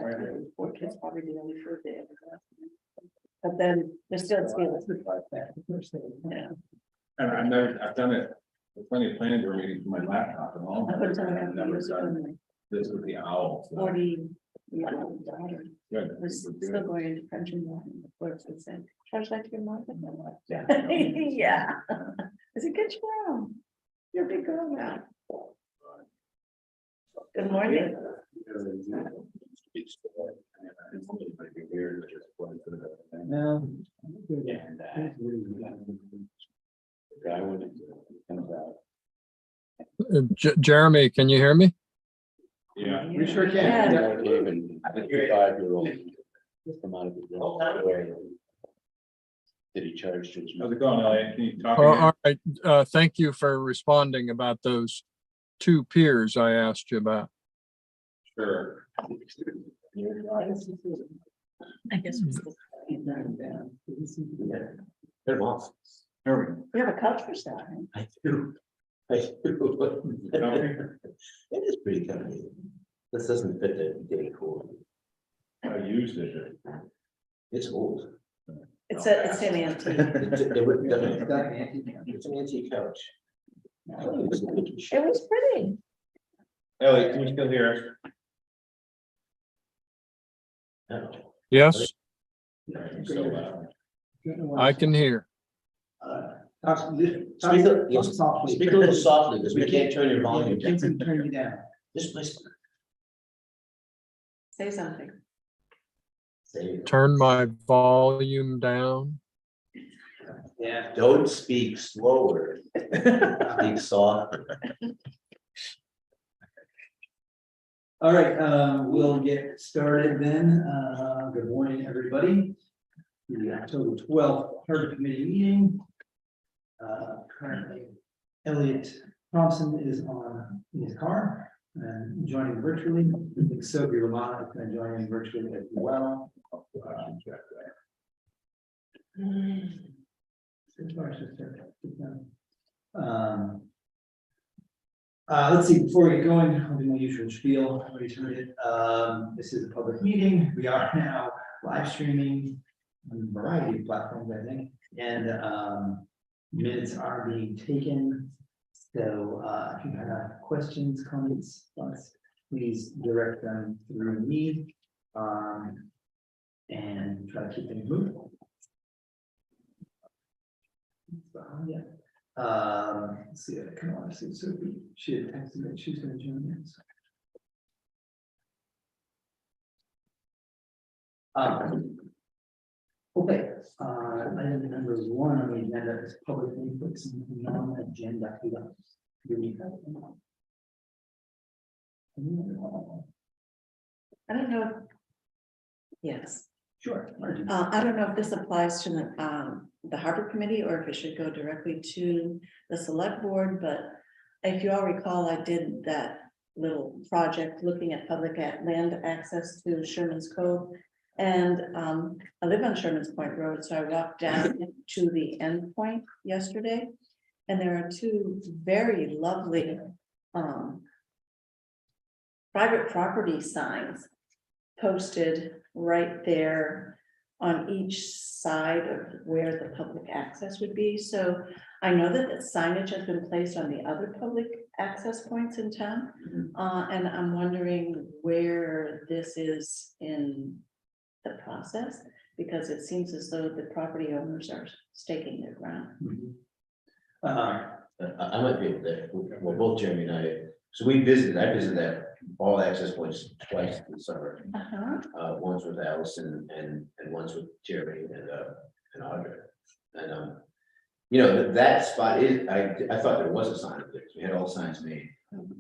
4 kids probably the only food they ever got. But then they're still feeling. Yeah. And I've done it with plenty of planning board meetings from my laptop and all. I put it on I've never done this with the owl. So 40-year-old daughter good. was still going into French and Latin. The clerks would say, "Charge that to your mom." Yeah. Yeah. I said, "Good job. You're a big girl now." Good morning. No. Jeremy, can you hear me? Yeah. We sure can. Yeah. Did he charge to his? How's it going, Elliot? Can you talk Oh, again? all right. Thank you for responding about those 2 piers I asked you about. Sure. I guess we're still. Put him off. There We have a couch for stuff. I do. I do. It is pretty comfy. This doesn't fit the day cool. I used it. It's old. It's an antique. It would definitely. It's an antique couch. It was pretty. Elliot, can you still hear us? No. Yes, So loud. I can hear. Speak a little softly, because we can't turn your volume down. Turn you down. Just whisper. Say something. Say, Turn my volume down. Yeah. don't speak slower. Speak softer. All right, we'll get started then. Good morning, everybody. The October 12th Harbor Committee meeting. Currently, Elliot Thompson is in his car and joining virtually. I think Sophie Romano is going to join in virtually as well. Let's see, before we get going, I'll do my usual spiel. I already heard it. This is a public meeting. We are now live streaming on a variety of platforms, I think, and minutes are being taken. So if you have questions, comments, thoughts, please direct them through me and try to keep things moving. Yeah. Let's see, I kind of want to see Sophie. She had texted that she's going to join in. Okay, item number 1 on the agenda is public inputs and non-agenda items. Do we have them? I don't know. Yes. Sure. I don't know if this applies to the Harbor Committee or if it should go directly to the Select Board, but if you all recall, I did that little project looking at public land access to Sherman's Cove. And I live on Sherman's Point Road, so I walked down to the end point yesterday. And there are 2 very lovely private property signs posted right there on each side of where the public access would be. So I know that the signage has been placed on the other public access points in town. And I'm wondering where this is in the process, because it seems as though the property owners are staking their ground. I might be able to, well, both Jeremy and I, so I visited that all access points twice in the summer. Once with Allison and once with Jeremy and Audrey. And you know, that spot is, I thought there was a sign of this. We had all signs made.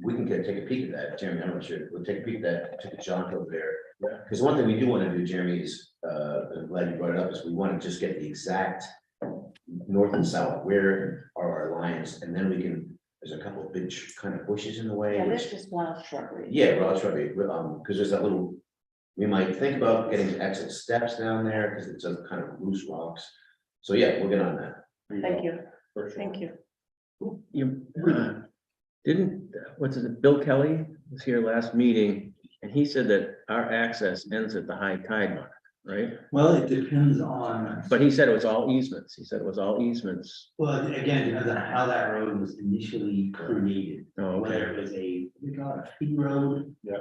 We can take a peek at that, Jeremy. I'm not sure. We'll take a peek at that, take a jaunt over there. Because one thing we do want to do, Jeremy, is I'm glad you brought it up, is we want to just get the exact north and south. Where are our lines? And then we can, there's a couple of big kind of bushes in the way. Yeah, which, that's just wild shrubbery. yeah, wild shrubbery. Because there's that little, we might think about getting exit steps down there because it's a kind of loose rocks. So yeah, we'll get on that. Thank you. For sure. Thank you. You didn't, what's it, Bill Kelly was here last meeting, and he said that our access ends at the high tide mark, right? Well, it depends on, But he said it was all easements. He said it was all easements. well, again, it depends on how that road was initially created. Oh, Whether okay. it was we call it a fee road. Yeah.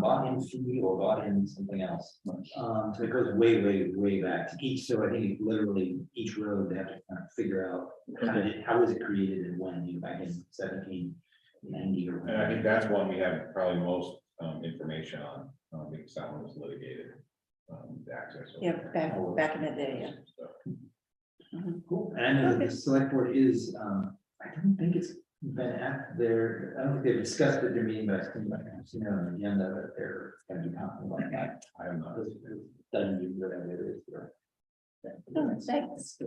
Bought in fee or bought in something else. So it goes way, way, way back to each, so I think it literally each road, they have to kind of figure out how was it created and when, back in 1790 or. And I think that's one we have probably most information on, because that one was litigated. The access. Yeah, back in the day, yeah. So, Mhm. Cool, and I know that the select board is, I don't think it's been at their, I don't think they've discussed it at their meeting, but I think I've seen it on the agenda that they're gonna be talking about that. I am not. Doesn't do whatever it is. Oh, thanks.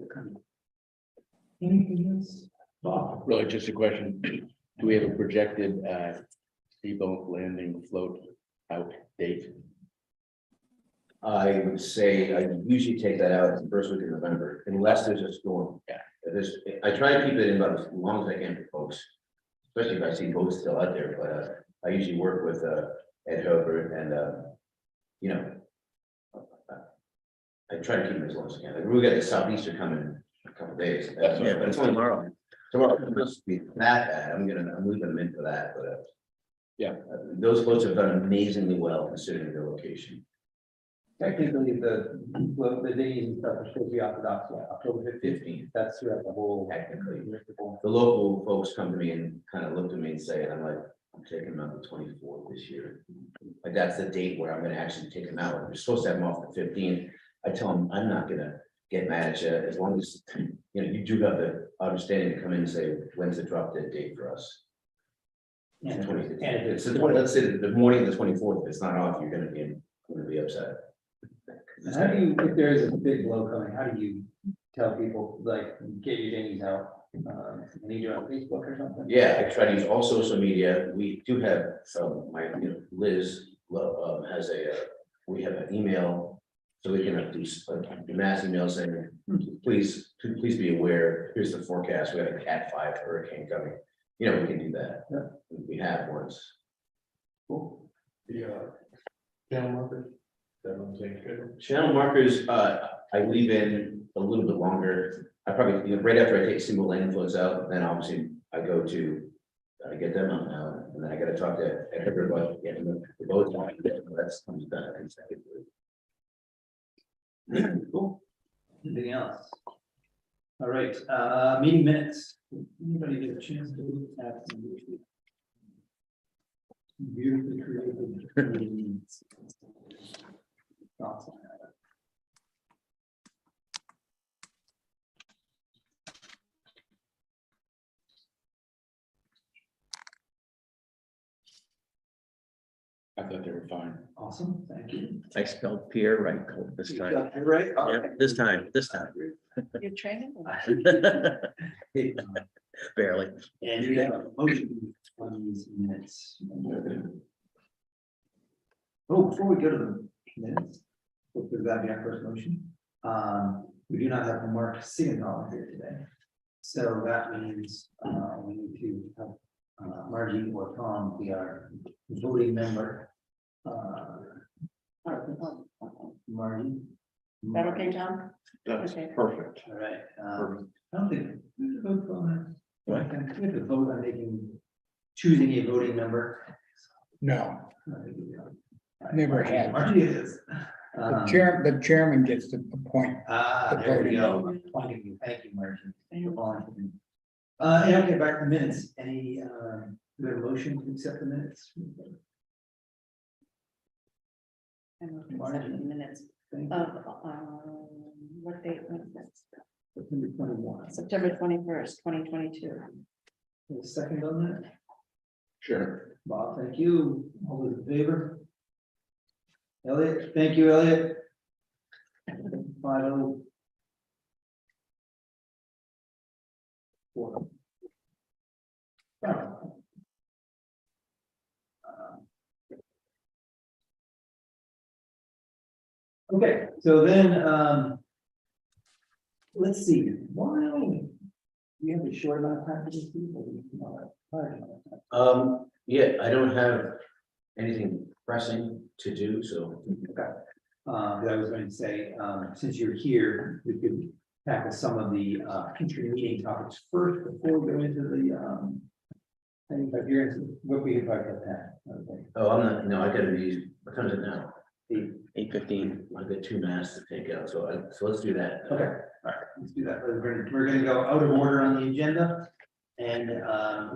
Anything else? Bob? Really, just a question. Do we have a projected Steamboat Landing float out date? I would say I usually take that out the first week of November, unless there's a storm. Yeah. I try to keep it in about as long as I can for folks, especially if I see boats still out there, but I usually work with Ed Hober and you know. I try to keep it as long as I can. Like, we got the southeaster coming in a couple days. Yeah, But it's only tomorrow. Tomorrow it's supposed to be that bad. I'm leaving them in for that, but Yeah. Those boats have done amazingly well considering their location. Technically, the days and stuff are supposed to be Orthodox, October 15th, that's throughout the whole. Technically. The local folks come to me and kind of look at me and say, and I'm like, I'm taking them out the 24th this year. Like, that's the date where I'm gonna actually take them out. We're supposed to have them off the 15th. I tell them, I'm not gonna get mad at you as long as, you do have the understanding to come in and say, when's the drop dead date for us? And if 20th. it's- and if It's it's, the let's say the morning of the 24th, if it's not off, you're gonna be upset. how do you, if there is a big blow coming, how do you tell people, like, get your dinghies out? Need you on Facebook or something? Yeah, I try to use all social media. We do have some, Liz has we have an email. So we can do a mass email saying, please be aware, here's the forecast, we have a Cat 5 hurricane coming. We can do that. Yeah. We have once. Cool. Channel marker. That one thing good. Channel markers, I leave in a little bit longer. I probably, right after I take single lane floats out, then obviously I get them out now, and then I gotta talk to everybody, getting the boats on, that's comes done consecutively. Cool. Anything else? All right, meeting minutes. Anybody get a chance to look at some beautifully created meetings? Thoughts on that? I thought they were fine. Awesome, thank you. I spelled Pierre right this You time. got it right? Yeah, this time. You're training? Barely. And you have a motion on these minutes. Oh, before we go to the minutes, hopefully that'll be our first motion. We do not have Mark Siegenthaler here today. So that means, we need to have Margie or Tom be our voting member. Margie. That okay, Tom? That's Okay. perfect. All right, I don't think, we have to vote on that. What? We have to vote on choosing a voting member. No, Never had. Margie is. the chairman gets to appoint. There we go. Thank you, Margie. for volunteering. Okay, back to minutes. Any, do we have a motion to accept the minutes? And we'll accept the minutes Thank you. of, what date was that? September 21. September 21st, 2022. A second on that? Sure. Bob, thank you. All those in favor? Elliot, thank you, Elliot. 5-0. 4. Okay, so then, let's see, why we have a short amount of time for this people? Yeah, I don't have anything pressing. to do, so. But I was going to say, since you're here, we could tackle some of the future meeting topics first before we go into the I think if you're into what we could talk about that. Okay. Oh, I'm not, no, I gotta be, what time is it now? 8:15. I've got 2 masks to take out, so let's do that. Okay, all right, let's do that. We're gonna go out of order on the agenda and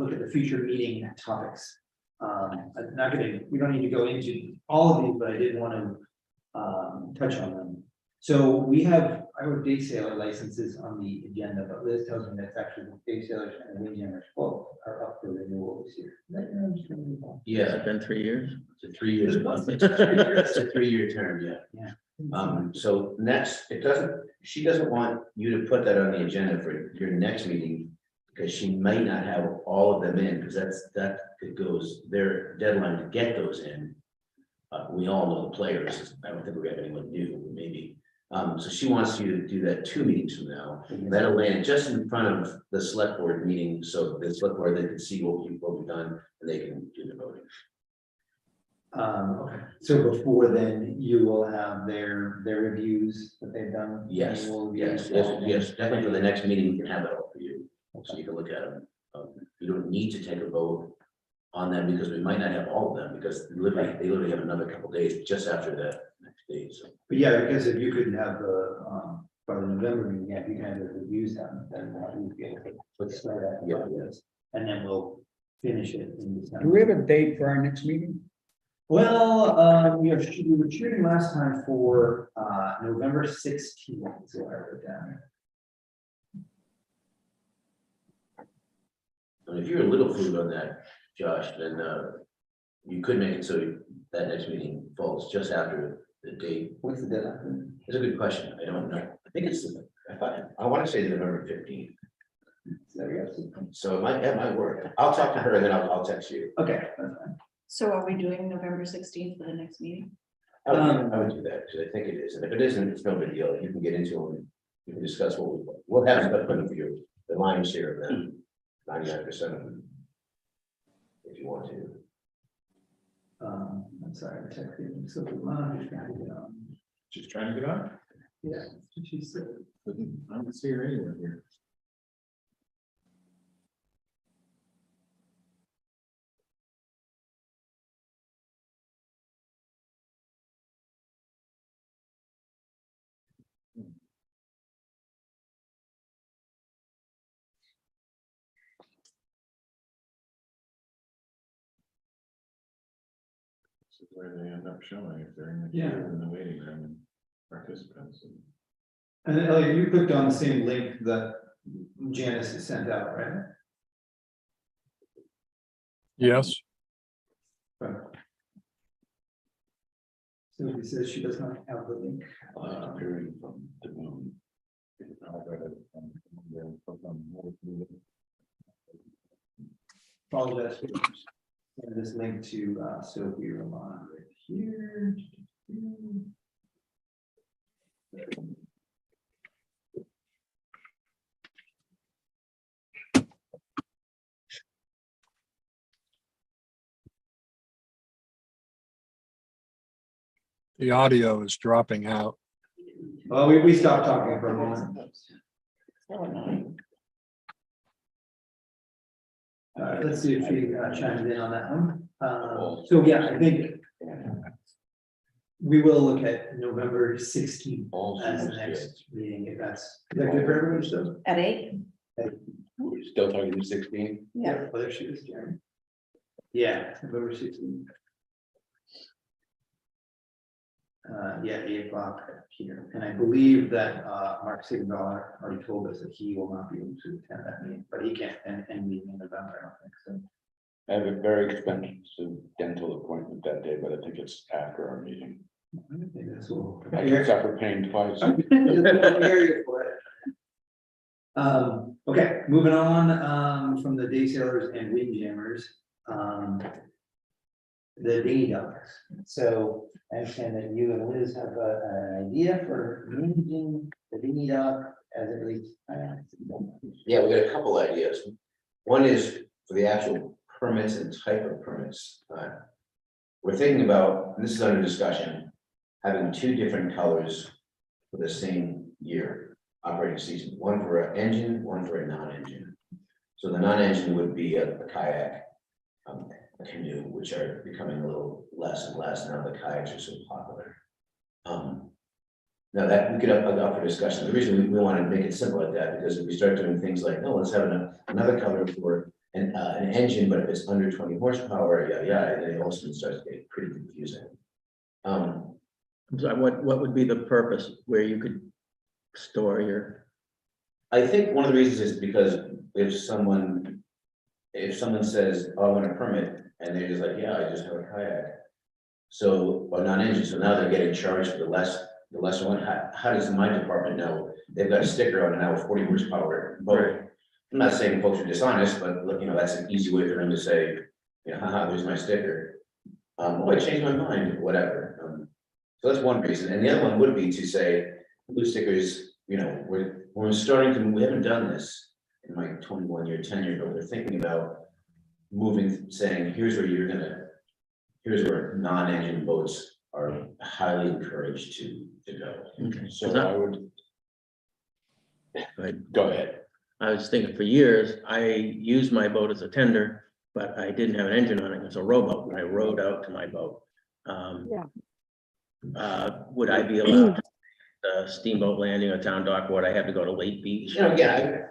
look at the future meeting topics. I'm not gonna, we don't need to go into all of these, but I did want to touch on them. So we have, I have day sailor licenses on the agenda, but Liz tells me that's actually day sailors and windjammers both are up for renewal this year. Is that your understanding? Yeah, It's been 3 years. it's a 3 years. It's a 3-year term, yeah. Yeah. So next, she doesn't want you to put that on the agenda for your next meeting. Because she might not have all of them in, because that goes, their deadline to get those in. We all know the players, I don't think we have anyone new, maybe. So she wants you to do that 2 meetings from now. That'll land just in front of the select board meeting, so the select board, they can see what we've done, and they can do the voting. Okay, so before then, you will have their reviews that they've done? Yes, Annual reviews? yes, definitely for the next meeting, we can have it all for you, so you can look at them. You don't need to take a vote on them, because we might not have all of them, because they literally have another couple days just after that next day, so. But yeah, because if you couldn't have the, by the November meeting, yeah, if you can have the reviews done, then we'll be able to start that. Yeah. process, and then we'll finish it in December. Do we have a date for our next meeting? Well, we were shooting last time for, November 16th, so I wrote down. And if you're a little fluid on that, Josh, then you could make it so that next meeting falls just after the date. What's the deadline? It's a good question. I don't know. I think it's, I want to say November 15th. So that might work. I'll talk to her and then I'll text you. Okay, that's fine. So are we doing November 16th for the next meeting? I would do that because I think it is. And if it isn't, it's no big deal. You can get into them. You can discuss what we'll have stuff for you. The lion's share of them, 99% of them. If you want to. I'm sorry, I'm texting, so I'm just trying to get on. Just trying to get on. Yeah, that's what she said. I don't see her anywhere here. This is where they end up showing if they're in the queue in the waiting room and participants. And then Elliot, you clicked on the same link that Janice has sent out, right? Yes, Right. So he says she does not have the link. Appearing from the moon. Apologize. Send this link to Sophie Roman right here. the audio is dropping out. Well, we stopped talking for a moment. So annoying. Let's see if she chimes in on that one. So yeah, I think we will look at November 16th as the next meeting, if that's, is that good for everybody still? At 8? We're still talking 16. Yeah. Well, there she is, Jeremy. Yeah, November 16th. Yeah, 8 o'clock here, and I believe that Mark Siegenthaler already told us that he will not be able to attend that meeting, but he can't attend any meeting in November, I don't think so. I have a very expensive dental appointment that day, but I think it's after our meeting. I think that's all. I can suffer pain twice. Okay, moving on from the day sailors and windjammers. The dinghy docks. So I understand that you and Liz have an idea for managing the dinghy dock as it relates. Yeah, we got a couple ideas. One is for the actual permits and type of permits. we're thinking about, and this is under discussion, having 2 different colors for the same year operating season, one for an engine, one for a non-engine. So the non-engine would be a kayak, a canoe, which are becoming a little less and less now the kayaks are so popular. Now that we could up for discussion. The reason we want to make it simple like that, because if we start doing things like, no, let's have another color for an engine, but if it's under 20 horsepower, yeah, then it also starts getting pretty confusing. So what would be the purpose where you could store your, I think one of the reasons is because if someone says, oh, I want a permit, and they're just like, yeah, I just have a kayak. So, or non-engine, so now they're getting charged for the lesser one. How does my department know they've got a sticker on it now with 40 horsepower boat? I'm not saying folks are dishonest, but look, that's an easy way for them to say, haha, there's my sticker. Oh, I changed my mind, whatever. So that's one reason. And the other one would be to say, blue stickers, we're starting to, we haven't done this in my 21-year tenure, but we're thinking about saying, here's where non-engine boats are highly encouraged to go. okay, So I would, but go ahead. I was thinking for years, I used my boat as a tender, but I didn't have an engine on it. It's a rowboat. When I rowed out to my boat. Would I be allowed to steamboat landing or town dock? Would I have to go to Lake Beach? again,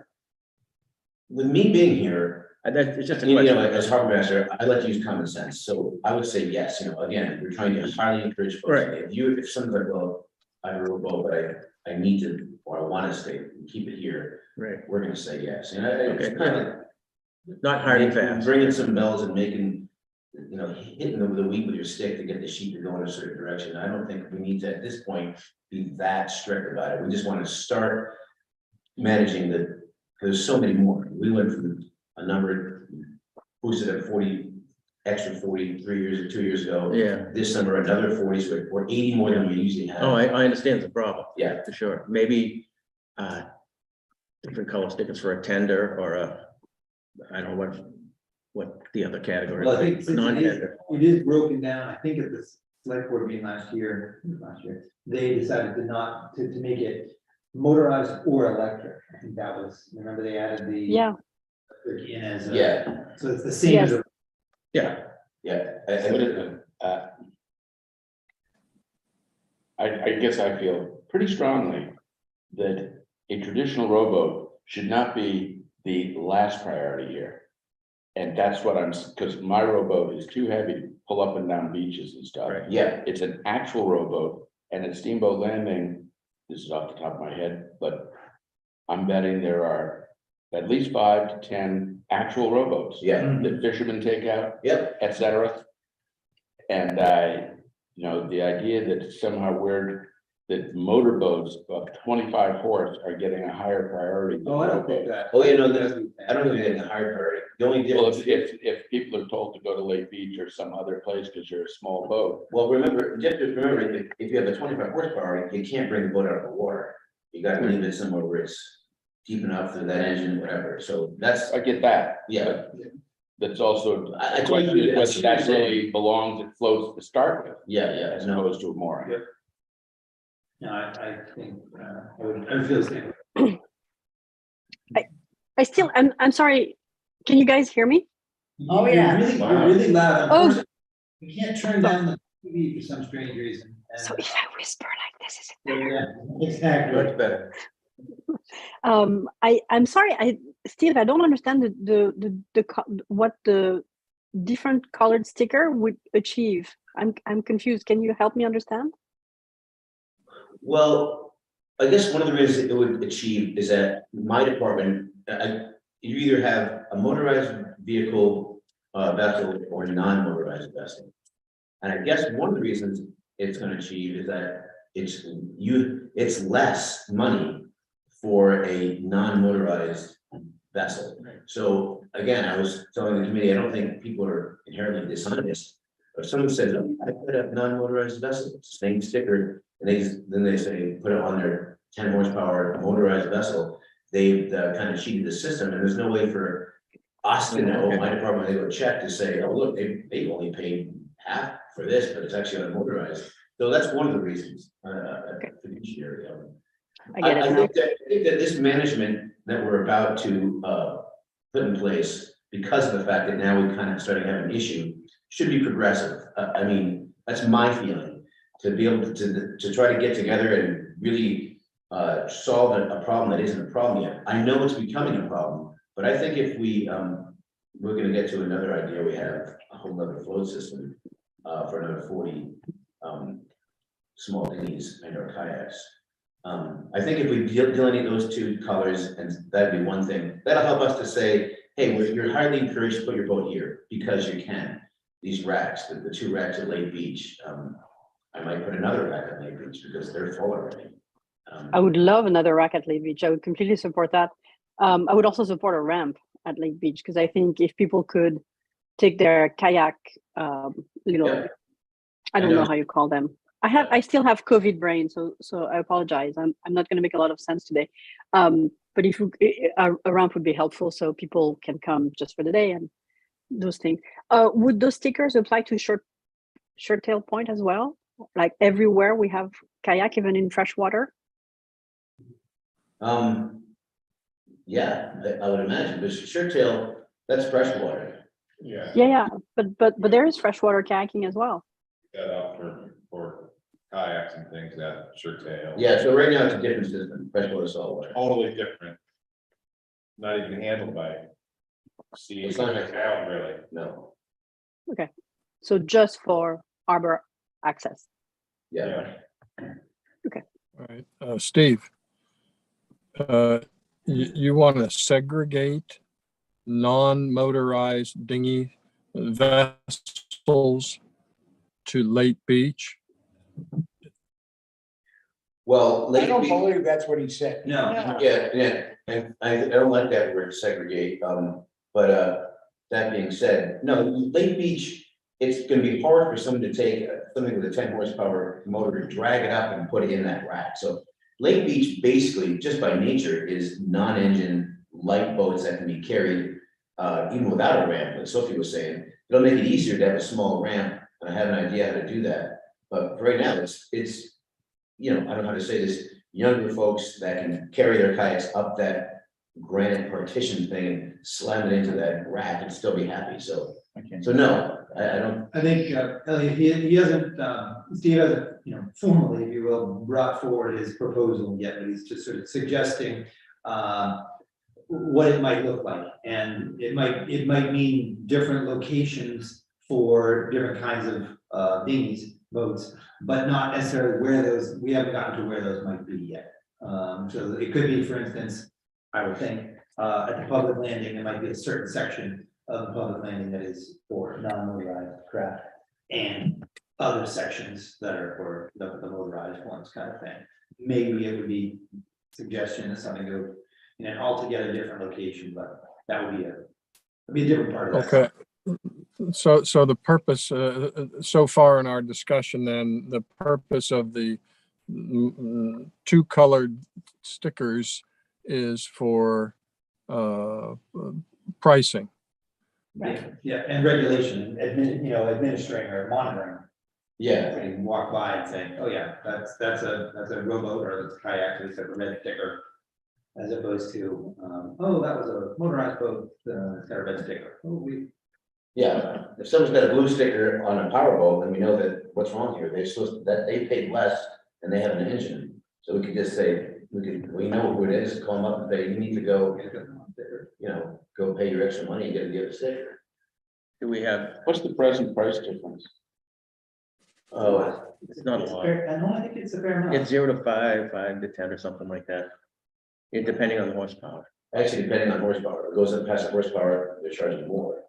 with me being here, It's just a you know, question. as harbor master, I like to use common sense, so I would say yes, again, we're trying to highly encourage folks. Right. If someone's like, well, I have a rowboat, but I need to, or I want to stay, keep it here, Right, we're gonna say yes, and Okay, it's kind of not hard and fast. bringing some bells and making, hitting the wheat with your stick to get the sheep to go in a certain direction. I don't think we need to, at this point, be that strict about it. We just want to start managing because there's so many more. We went from a number boosted at 40, extra 40, 3 years or 2 years ago. Yeah. This summer, another 40, so we're 80 more than we usually have. Oh, I understand the problem. Yeah. For sure. Maybe different color stickers for a tender or I don't know what the other category. Well, I think is. since Non-tender. it is broken down, I think at the select board meeting last year, they decided to make it motorized or electric. I think that was, remember they added the. Yeah. In as Yeah. So it's the same as. Yeah. Yeah. I guess I feel pretty strongly that a traditional rowboat should not be the last priority here. And that's what because my rowboat is too heavy to pull up and down beaches and stuff. Right. Yeah. It's an actual rowboat, and at steamboat landing, this is off the top of my head, but I'm betting there are at least 5 to 10 actual rowboats. Yeah. That fishermen take out, Yep. et cetera. And the idea that somehow that motorboats of 25 horse are getting a higher priority. than Oh, I don't think rowboats. that. Oh, I don't think they're getting a higher priority. The only Well, difference. if people are told to go to Lake Beach or some other place because you're a small boat, Well, remember, if you have a 25 horsepower, you can't bring the boat out of the water. You gotta leave it somewhere where it's deep enough for that engine, whatever, so that's, I get that. yeah, but That's also, I the question totally- is whether that really belongs and floats to start with, yeah, as no, opposed to a mooring. Yep. No, I think, I would feel the same. I'm sorry. Can you guys hear me? Oh, You're yeah. really- Wow. You're really loud. Oh. Unfortunately, we can't turn down the TV for some strange reason. and- So if I whisper like this, is it Yeah, exactly. much better. I'm sorry, Steve, I don't understand what the different colored sticker would achieve. I'm confused. Can you help me understand? Well, I guess one of the reasons it would achieve is that my department, you either have a motorized vehicle, vessel or a non-motorized vessel. And I guess one of the reasons it's gonna achieve is that it's less money for a non-motorized vessel. So again, I was telling the committee, I don't think people are inherently dishonest. If someone says, oh, I put a non-motorized vessel, same sticker, and then they say, put it on their 10 horsepower motorized vessel, they've kind of cheated the system, and there's no way for us to know, my department, they go check to say, oh, look, they only paid half for this, but it's actually unmotorized. So that's one of the reasons, fiduciary. I get it I now. think that this management that we're about to put in place, because of the fact that now we kind of starting to have an issue, should be progressive. I mean, that's my feeling, to be able to try to get together and really solve a problem that isn't a problem yet. I know it's becoming a problem, but I think if we're gonna get to another idea, we have a whole other float system for another 40 small dinghies and our kayaks. I think if we delineate those two colors, and that'd be one thing, that'll help us to say, hey, you're highly encouraged to put your boat here because you can. These racks, the 2 racks at Lake Beach, I might put another rack at Lake Beach because they're full already. I would love another rack at Lake Beach. I would completely support that. I would also support a ramp at Lake Beach because I think if people could take their kayak, little, Yeah. I don't I know. know how you call them. I still have COVID brain, so I apologize. I'm not going to make a lot of sense today. But if a ramp would be helpful, so people can come just for the day and those things. Would those stickers apply to short tail point as well? Like everywhere we have kayak, even in freshwater? Yeah, I would imagine, but shirt tail, that's freshwater. Yeah. Yeah, but there is freshwater kayaking as well. That up for kayaks and things, that shirt tail. Yeah, so right now it's a different system, freshwater, saltwater. Totally different. Not even handled by. See, It's not like- out really. No, So just for harbor access. yeah. All right, Steve. You want to segregate non-motorized dinghy vessels to Lake Beach? Well, I Lake don't Beach, believe that's what he said. No. yeah, and I don't like that word segregate, but that being said, no, Lake Beach, it's gonna be hard for someone to take something with a 10 horsepower motor, drag it up and put it in that rack, so Lake Beach basically, just by nature, is non-engine light boats that can be carried even without a ramp, like Sophie was saying. It'll make it easier to have a small ramp, and I have an idea how to do that. But right now, it's you know, I don't know how to say this, younger folks that can carry their kayaks up that granite partition thing and slam it into that rack and still be happy. So no, I don't. I think, Elliot, he hasn't, Steve hasn't, formally, if you will, brought forward his proposal yet, but he's just sort of suggesting what it might look like. And it might mean different locations for different kinds of dinghies, boats, but not necessarily where those, we haven't gotten to where those might be yet. So it could be, for instance, I would think, at the public landing, there might be a certain section of the public landing that is for non-motorized craft, and other sections that are for the motorized ones, kind of thing. Maybe it would be suggestion of something to, in an altogether different location, but that would be a different part of that. Okay. So the purpose, so far in our discussion, then, the purpose of the 2 colored stickers is for pricing. Yeah, and regulation, administering or monitoring. Yeah, So you can walk by and say, oh yeah, that's a rowboat or that's a kayak, it's a red sticker. As opposed to, oh, that was a motorized boat, it's got a red sticker. Oh, yeah. If someone's got a blue sticker on a powerboat, then we know that what's wrong here. They're supposed that they paid less and they have an engine. So we could just say, we know who it is, call them up and say, you need to go, go pay your extra money and get a sticker. Do we have, What's the present price difference? Oh, it's not- fair, no, I think it's a fair amount. it's 0 to 5, 5 to 10 or something like that? It depending on the horsepower. actually, depending on horsepower, it goes up past the horsepower, they're charging more.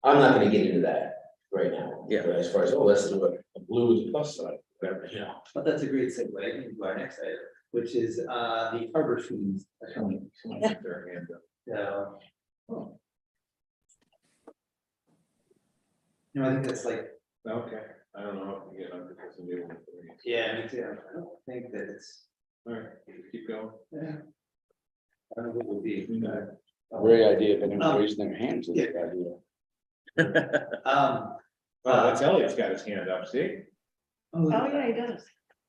I'm not gonna get into that right now. Yeah. But as far as, let's do a blue with the plus side, whatever, But that's a great segue into our next item, which is the harbor fees. So, oh. I think that's like, Okay, I don't know if we get under this new one. yeah, me too. I don't think that it's. All right, keep going. Yeah. I don't know what would be. Great idea, if anyone's raising their hands, it's a good idea. All Oh, that's Elliot's got his hand up, see? Oh, yeah, he does.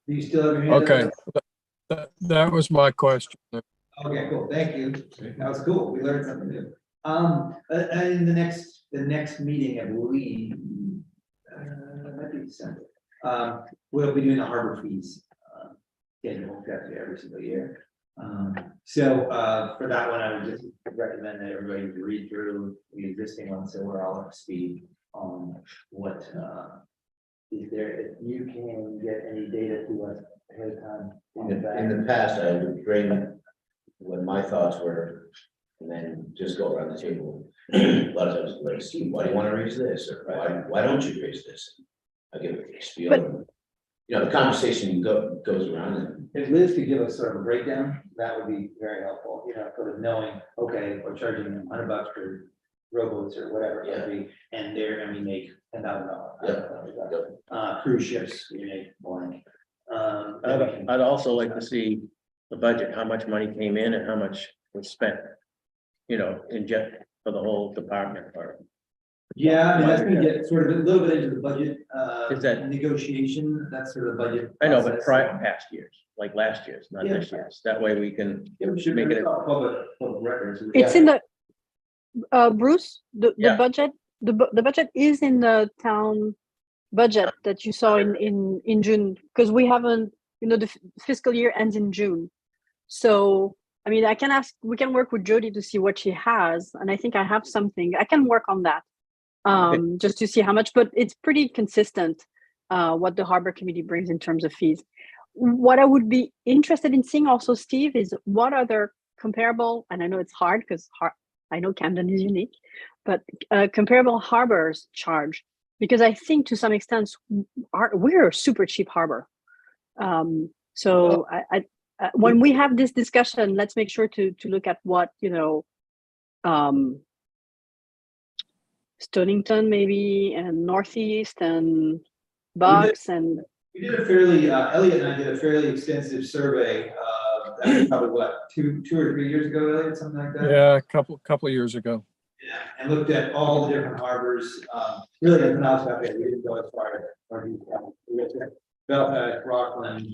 Do you still have your hand up? Okay, that was my question. Okay, cool, thank you. That was cool, we learned something new. And the next meeting, I believe, might be December. We'll be doing the harbor fees. Schedule, we have to do every single year. So for that one, I would just recommend that everybody read through the existing one, so we're all up to speed on what is there, if you can get any data to us ahead of time. In the past, I would bring what my thoughts were, and then just go around the table. A lot of times, like, Steve, why do you want to raise this, or why don't you raise this? I give it a spiel. You know, the conversation goes around, and If Liz could give us sort of a breakdown, that would be very helpful, you know, sort of knowing, okay, we're charging them $100 for rowboats or whatever it might be, and we make $10,000. Cruise ships, we make blank. I'd also like to see the budget, how much money came in and how much was spent. You know, in just for the whole department or. Yeah, I mean, that's gonna get sort of a little bit into the budget, Is that- negotiation, that's sort of budget. I know, but process. past years, like last year's, not Yeah. this year's. That way we can Yeah, we should make make it it public records. It's in the, Bruce, the Yeah. budget, the budget is in the town budget that you saw in June, because we haven't, you know, the fiscal year ends in June. So, I mean, we can work with Jody to see what she has, and I think I have something, I can work on that. Just to see how much, but it's pretty consistent, what the Harbor Committee brings in terms of fees. What I would be interested in seeing also, Steve, is what other comparable, and I know it's hard because I know Camden is unique, but comparable harbors charge, because I think to some extent we're a super cheap harbor. So I when we have this discussion, let's make sure to look at what, you know, Stonington maybe, and Northeast and Bucks and We did a fairly, Elliot and I did a fairly extensive survey, that was probably what, two or 3 years ago, Elliot, something like that? Yeah, a couple of years ago. Yeah, and looked at all the different harbors, really, in Penobscot Bay, we didn't go as far as, we went to Belfast, Rockland,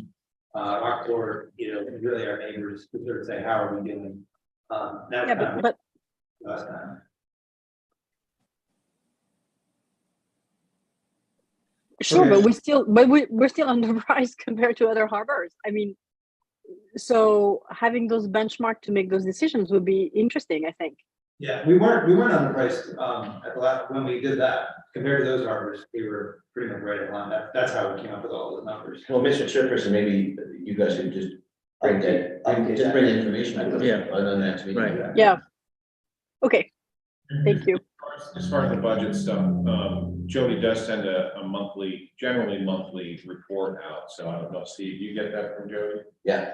Rockport, you know, really our neighbors, to sort of say, how are we doing? That was yeah, kind of but last time. sure, Okay. but we're still underpriced compared to other harbors. I mean, so having those benchmark to make those decisions would be interesting, I think. Yeah, we weren't underpriced, at the last, when we did that, compared to those harbors, we were pretty much right in line, that's how we came up with all those numbers. well, Mr. Chairperson, maybe you guys could just bring just bring the information. Yeah. On the next meeting. Right. Yeah. Okay, thank you. As far as the budget stuff, Jody does send a generally monthly report out, so I don't know, Steve, you get that from Jody? Yeah,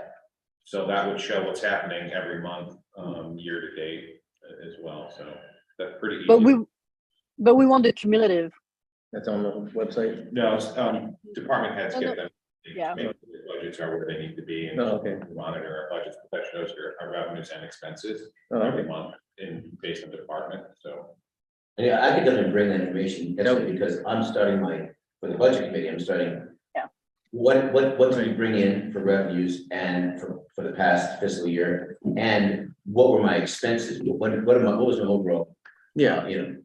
So that would show what's happening every month, year to date as well, so that's pretty easy. But we want the cumulative. That's on the website. No, department heads get them. Yeah. Make sure the budgets are where they need to be, and Oh, okay. monitor our budgets, that shows our revenues and expenses Oh, every okay. month based on department, so. and yeah, I could definitely bring that information, because I'm starting for the budget committee, I'm starting. Yeah. What did we bring in for revenues and for the past fiscal year, and what were my expenses, what was my overall, Yeah, you know,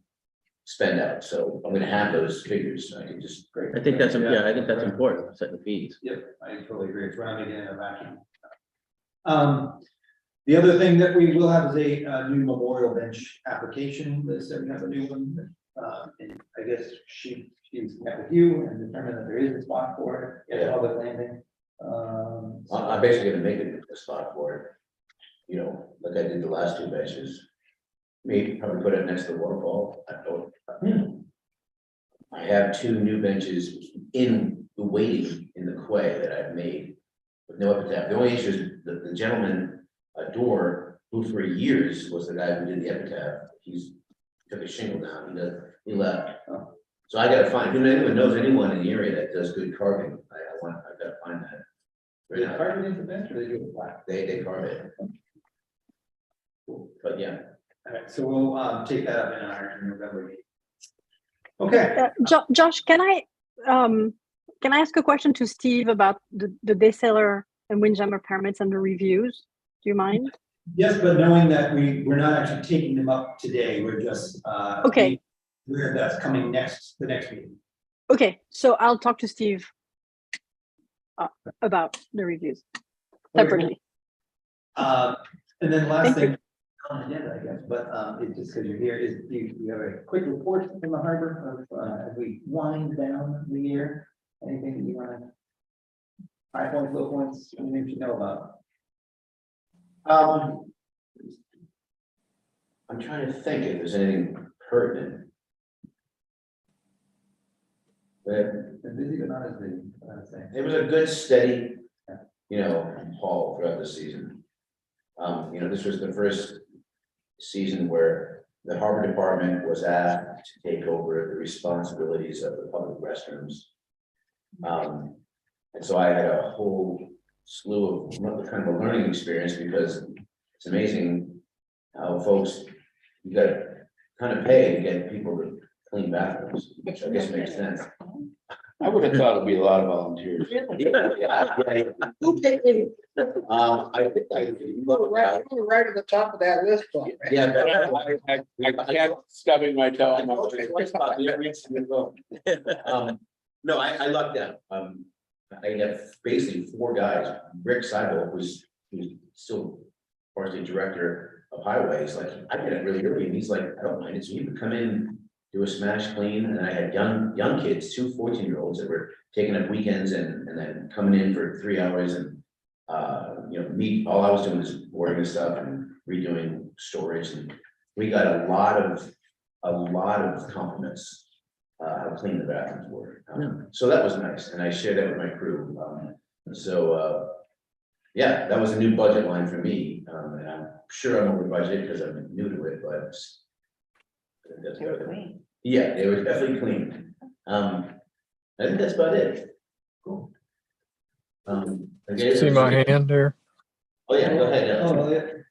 spend out, so I'm gonna have those figures, I can just. I think that's, I think that's important, setting fees. Yep, I totally agree, it's rounding in a vacuum. The other thing that we will have is a new memorial bench application, Liz said we have a new one. And I guess she's met with you and determined that there is a spot for it, at the public landing. I'm basically gonna make it a spot for it, you know, like I did the last two benches. Maybe probably put it next to the waterfall, I don't. I have two new benches in the waiting in the quay that I've made with no epitaph. The only issue is the gentleman, Door, who for years was the guy who did the epitaph. He's took a shingle down, he left. So I gotta find, if anyone knows anyone in the area that does good carving, I gotta find that. They carve it into the bench or they do it flat? They carve it. But yeah, All right, so we'll take that up in our November meeting. Okay, Josh, can I ask a question to Steve about the day sailor and windjammer permits and the reviews? Do you mind? yes, but knowing that we're not actually taking them up today, we're just, Okay. where that's coming next, the next meeting. Okay, so I'll talk to Steve about the reviews Okay, separately. And then last Thank you. thing on the agenda, I guess, but it's just because you're here, is you have a quick report from the harbor of, as we wind down the year, anything that you want to? High points, low points, anything you know about? I'm trying to think if there's anything pertinent. But Been busy, but not as busy, I'd say. it was a good, steady, haul throughout the season. This was the first season where the harbor department was asked to take over the responsibilities of the public restrooms. And so I had a whole slew of kind of a learning experience, because it's amazing how folks, you got to kind of pay to get people to clean bathrooms, which I guess makes sense. I would have thought it'd be a lot of volunteers. Who picked me? I think You were right at the top of that list, Bob. yeah, but I kept stubbing my toe. on my- No, I lucked out. I have basically 4 guys. Rick Seibel, who's still varsity director of highways, like, I get it really early, and he's like, I don't mind it, so he would come in, do a smash clean, and I had young kids, 2 14-year-olds that were taking up weekends and then coming in for 3 hours, and all I was doing was boarding the stuff and redoing storage, and we got a lot of compliments how clean the bathrooms were. So that was nice, and I shared that with my crew. Yeah, that was a new budget line for me, and I'm sure I'm over budget because I'm new to it, but that's They were good. clean. Yeah, they were definitely clean. I think that's about it. Cool. See my hand there? Oh, yeah, go ahead.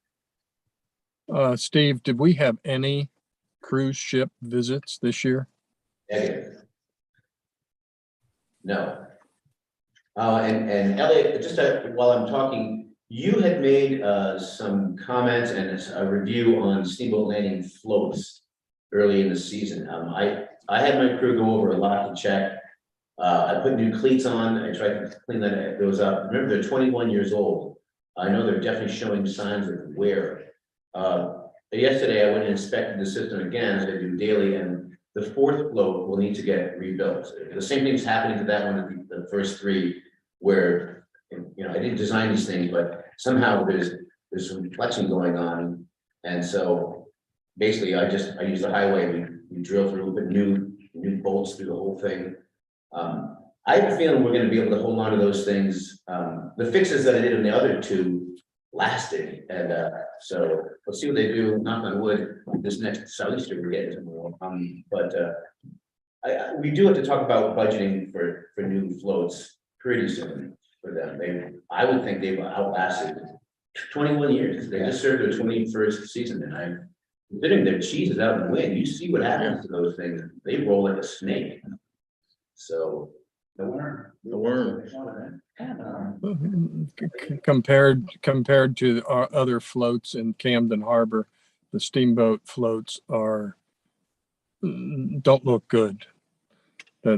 Steve, did we have any cruise ship visits this year? Negative. No. And Elliot, just while I'm talking, you had made some comments and a review on steamboat landing floats early in the season. I had my crew go over a lot to check. I put new cleats on. I tried to clean those up. Remember, they're 21 years old. I know they're definitely showing signs of wear. Yesterday, I went and inspected the system again, as I do daily, and the 4th float will need to get rebuilt. The same thing's happening to that one, the first 3, where, I didn't design these things, but somehow there's some flexing going on. And so basically I use the highway, we drill through, put new bolts through the whole thing. I have a feeling we're gonna be able to hold on to those things. The fixes that I did on the other 2 lasted, and so let's see what they do, knock on wood, this next southeaster we're getting tomorrow. We do have to talk about budgeting for new floats pretty soon for them. I would think they've outlasted 21 years. They just served their 21st season, and I'm considering their cheese is out in the wind. You see what happens to those things. They roll like a snake. So The worm. Compared to our other floats in Camden Harbor, the steamboat floats don't look good. They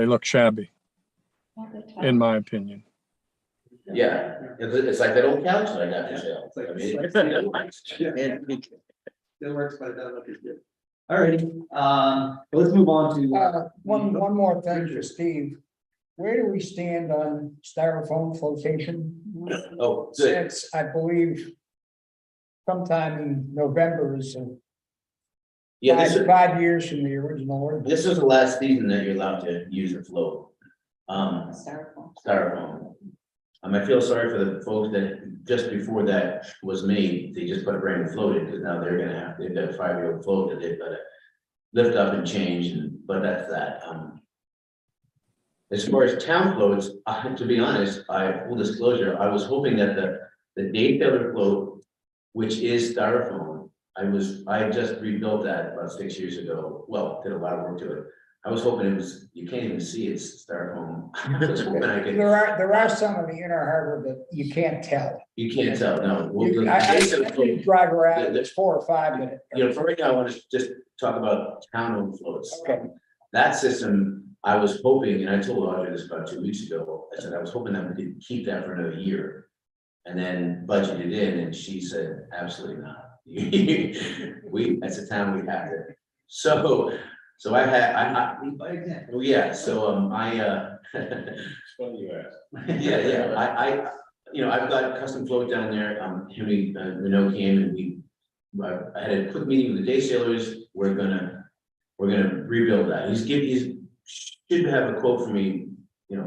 look shabby, All the time. in my opinion. yeah, it's like that old couch that I got for sale. It's like- I mean, it's like- Still works, but it doesn't look as good. Alrighty, well, let's move on to. One more thing for Steve. Where do we stand on styrofoam flotation? Oh, good. Since I believe sometime in November is Yeah, this is, 5 years from the original ordinance. this is the last season that you're allowed to use a float. Styrofoam. Styrofoam. I feel sorry for the folks that just before that was made, they just put a brand new float in, because now they've got a 5-year-old float that they've got to lift up and change, but that's that. As far as town floats, to be honest, full disclosure, I was hoping that the day sailor float, which is styrofoam, I had just rebuilt that about 6 years ago, well, did a lot of work to it. I was hoping it was, you can't even see it's styrofoam. I was hoping I could, There are some in the inner harbor that you can't tell. you can't tell, no. Well, the I base of the float- drive around, the- there's 4 or 5 that. You know, for right now, I want to just talk about town overflows. Okay, That system, I was hoping, and I told Audrey this about 2 weeks ago, I said, I was hoping that we could keep that for another year. And then budget it in, and she said, absolutely not. As a town, we have to. So By example. well, yeah, so, It's funny you asked. yeah, I've got custom float down there, Henry, Renault came and I had a quick meeting with the day sailors, we're gonna rebuild that, he's should have a quote for me, in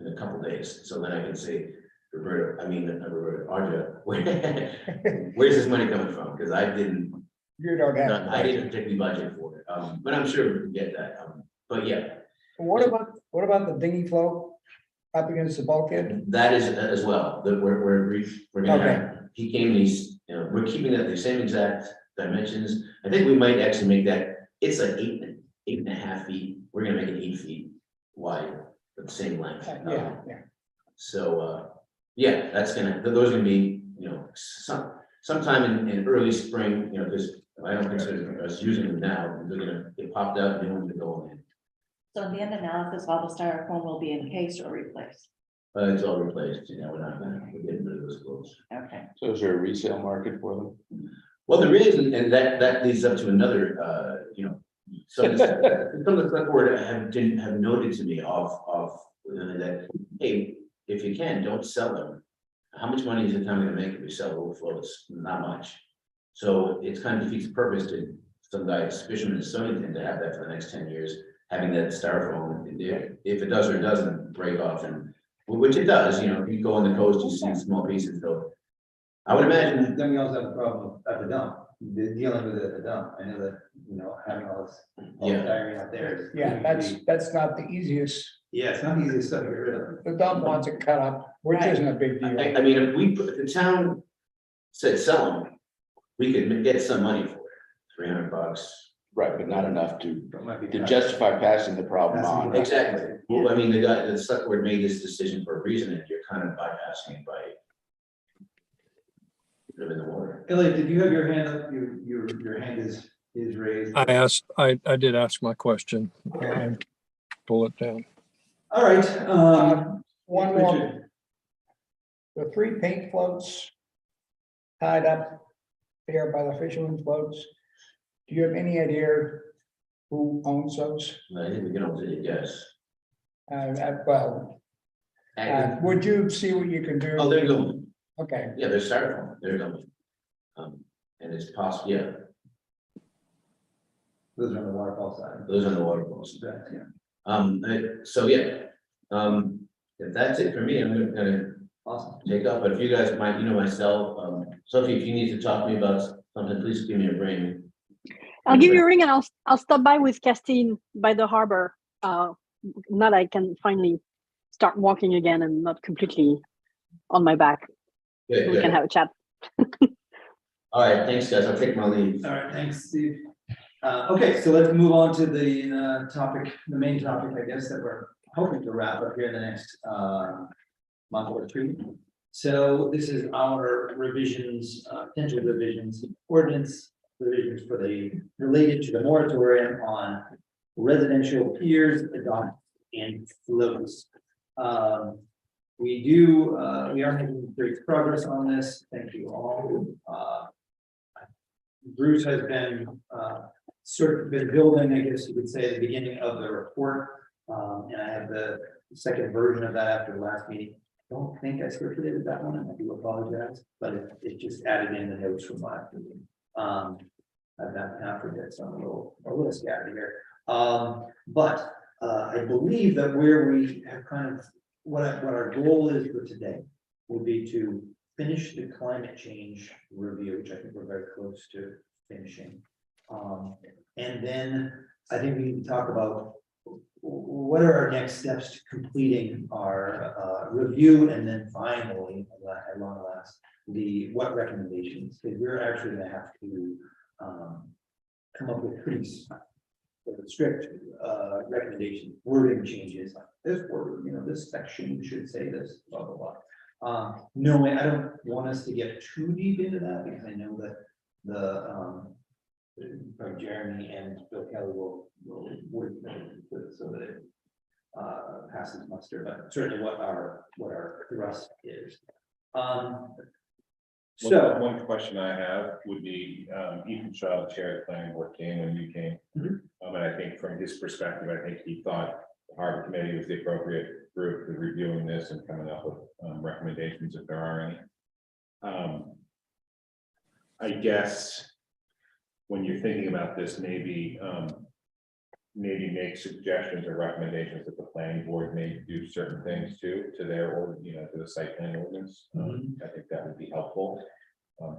a couple days, so then I can say, Audra, where's this money coming from, because I didn't you don't have. I didn't particularly budget for it, but I'm sure we can get that, but yeah, What about the dinghy float up against the bulkhead? that is as well, that we're gonna have, he came, we're keeping that the same exact dimensions. I think we might actually make that, it's like 8.5 feet, we're gonna make it 8 feet wide, but the same length. Yeah. So, yeah, those are gonna be, sometime in early spring, because I don't consider us using them now, they're gonna get popped up and they won't go in. So in the end analysis, all the styrofoam will be encased or replaced. It's all replaced, we're getting rid of those clothes. Okay. So is there a resale market for them? Well, there is, and that leads up to another, some of the select board have noted to me that, hey, if you can, don't sell them. How much money is the town gonna make if we sell overflows? Not much. So it's kind of defeats the purpose to some guy's fisherman in Stonington to have that for the next 10 years, having that styrofoam, if it does or doesn't break off, and which it does, if you go on the coast, you see small pieces, though. I would imagine, Then we also have a problem at the dump, dealing with it at the dump. I know that, having all this Yeah. styrene out there. Yeah, that's not the easiest. Yeah, it's not the easiest stuff to get rid of. The dump wants it cut up, which Right. isn't a big deal. I mean, if the town said sell them, we could get some money for it, $300. Right, but not enough That might be to tough. justify passing the problem on. Exactly. Well, I mean, the select board made this decision for a reason, and you're kind of bypassing it by putting them in the water. Elliot, did you have your hand up? Your hand is raised. I did ask my question. Pull it down. All right. One more, Richard. the 3 paint floats tied up there by the fisherman's floats. Do you have any idea who owns those? I think we can all say yes. Well, would you see what you can do? Oh, they're going, Okay, yeah, they're styrofoam, they're going. And it's possible, yeah, Those are on the waterfall side. those are the waterfalls. Yeah. So yeah, if that's it for me, I'm gonna Awesome. take up, but if you guys might, myself, Sophie, if you need to talk to me about something, please give me a ring. I'll give you a ring and I'll stop by with Castine by the harbor. Now that I can finally start walking again and not completely on my back. Good, We can good. have a chat. All right, thanks, guys, I'll take my leave. All right, thanks, Steve. Okay, so let's move on to the the main topic, I guess, that we're hoping to wrap up here in the next month or two. So this is our revisions, potential revisions, ordinance revisions related to the moratorium on residential piers, docks, and floats. We are making great progress on this. Thank you all. Bruce has been sort of been building, I guess you could say, at the beginning of the report. And I have the second version of that after the last meeting. Don't think I circulated that one, and I do apologize, but it just added in the notes from last meeting. I've got half of it, so I'm a little scattered here. But I believe that where we have kind of what our goal is for today will be to finish the climate change review, which I think we're very close to finishing. And then I think we need to talk about what are our next steps to completing our review, and then finally, at long last, what recommendations, because we're actually going to have to come up with pretty strict recommendation, wording changes, like this word, this section should say this, blah, blah, blah. No, I don't want us to get too deep into that, because I know that Jeremy and Bill Kelly will work with it so that it passes muster, but certainly what our thrust is. So one question I have would be, Ethan Shaw, the chair of the planning board, came when you came. Mhm. And I think from his perspective, I think he thought the harbor committee was the appropriate group for reviewing this and coming up with recommendations if there are any. I guess when you're thinking about this, maybe make suggestions or recommendations that the planning board may do certain things to their, or, to the site plan ordinance. I think that would be helpful.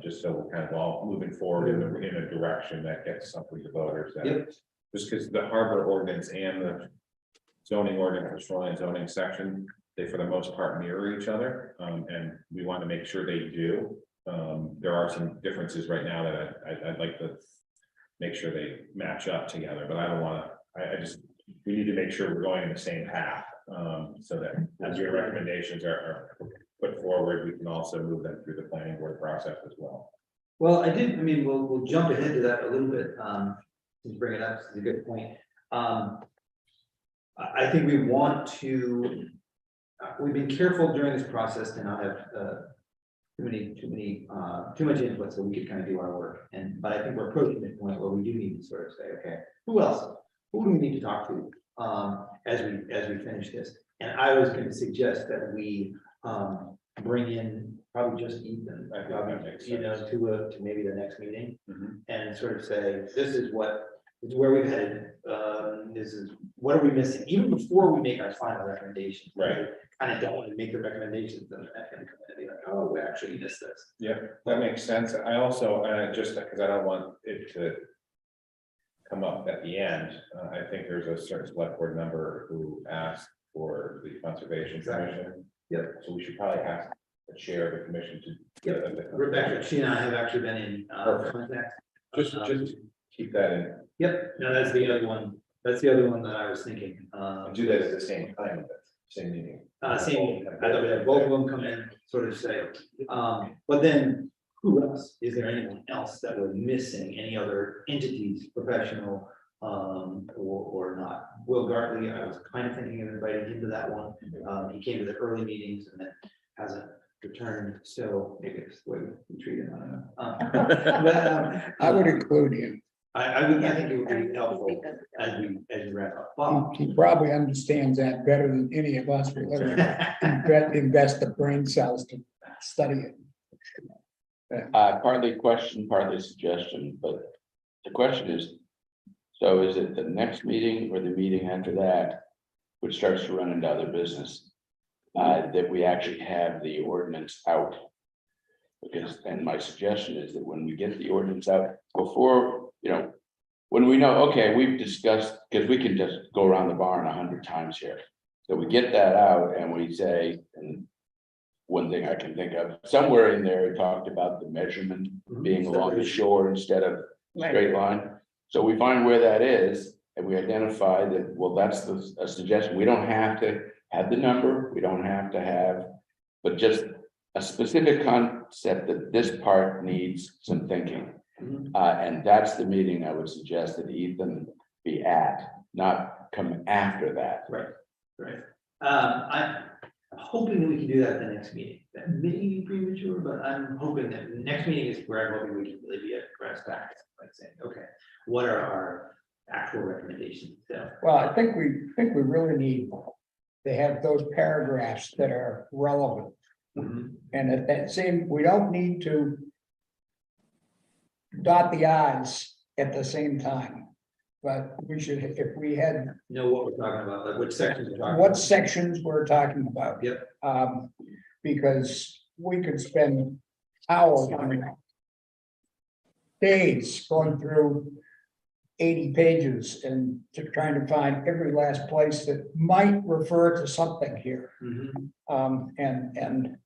Just so we're kind of all moving forward in a direction that gets something to voters. Just because the harbor ordinance and the zoning ordinance, the shoreline zoning section, they for the most part mirror each other. And we want to make sure they do. There are some differences right now that I'd like to make sure they match up together, but I don't want to, we need to make sure we're going in the same path, so that as your recommendations are put forward, we can also move them through the planning board process as well. well, we'll jump ahead to that a little bit, to bring it up, it's a good point. I think we want to, we've been careful during this process to not have too much input, so we could kind of do our work. But I think we're approaching the point where we do need to sort of say, okay, who do we need to talk to as we finish this? And I was going to suggest that we bring in probably just Ethan, to maybe the next meeting, and sort of say, this is where we've headed. This is what are we missing, even before we make our final recommendations. Right. I don't want to make the recommendations and be like, oh, we actually missed this. Yeah, that makes sense. I also, just because I don't want it to come up at the end, I think there's a certain select board member who asked for the conservation commission. Yep. So we should probably ask the chair of the commission to. Rebecca, she and I have actually been in contact. Just keep that in. Yep, no, that's the other one. That's the other one that I was thinking. Do that at the same time, same meeting. Same, I thought we had both of them come in, sort of say, but then who else? Is there anyone else that we're missing? Any other entities, professional, or not? Will Gartley, I was kind of thinking of inviting him to that one. He came to the early meetings and then hasn't returned, so maybe it's the way we treat him, I don't know. But, I would include him. I think it would be helpful as we wrap up. Bob? He probably understands that better than any of us. We let him invest the brain cells to study it. Partly question, partly suggestion, but the question is, so is it the next meeting or the meeting after that, which starts to run into other business, that we actually have the ordinance out? Because, and my suggestion is that when we get the ordinance out before, when we know, okay, we've discussed, because we can just go around the barn 100 times here. So we get that out and we say, and one thing I can think of, somewhere in there, it talked about the measurement being along the shore instead of straight line. So we find where that is and we identify that, well, that's a suggestion. We don't have to have the number, we don't have to have, but just a specific concept that this part needs some thinking. And that's the meeting I would suggest that Ethan be at, not come after that. Right. I'm hoping that we can do that at the next meeting. That may be premature, but I'm hoping that the next meeting is where I'm hoping we can really be at brass tacks, like saying, okay, what are our actual recommendations? So, Well, I think we really need to have those paragraphs that are relevant. And at that same, we don't need to dot the i's at the same time. But we should, if we had know what we're talking about, like which sections we're talking what about. sections we're talking about. Yep. Because we could spend hours, days going through 80 pages and just trying to find every last place that might refer to something here. And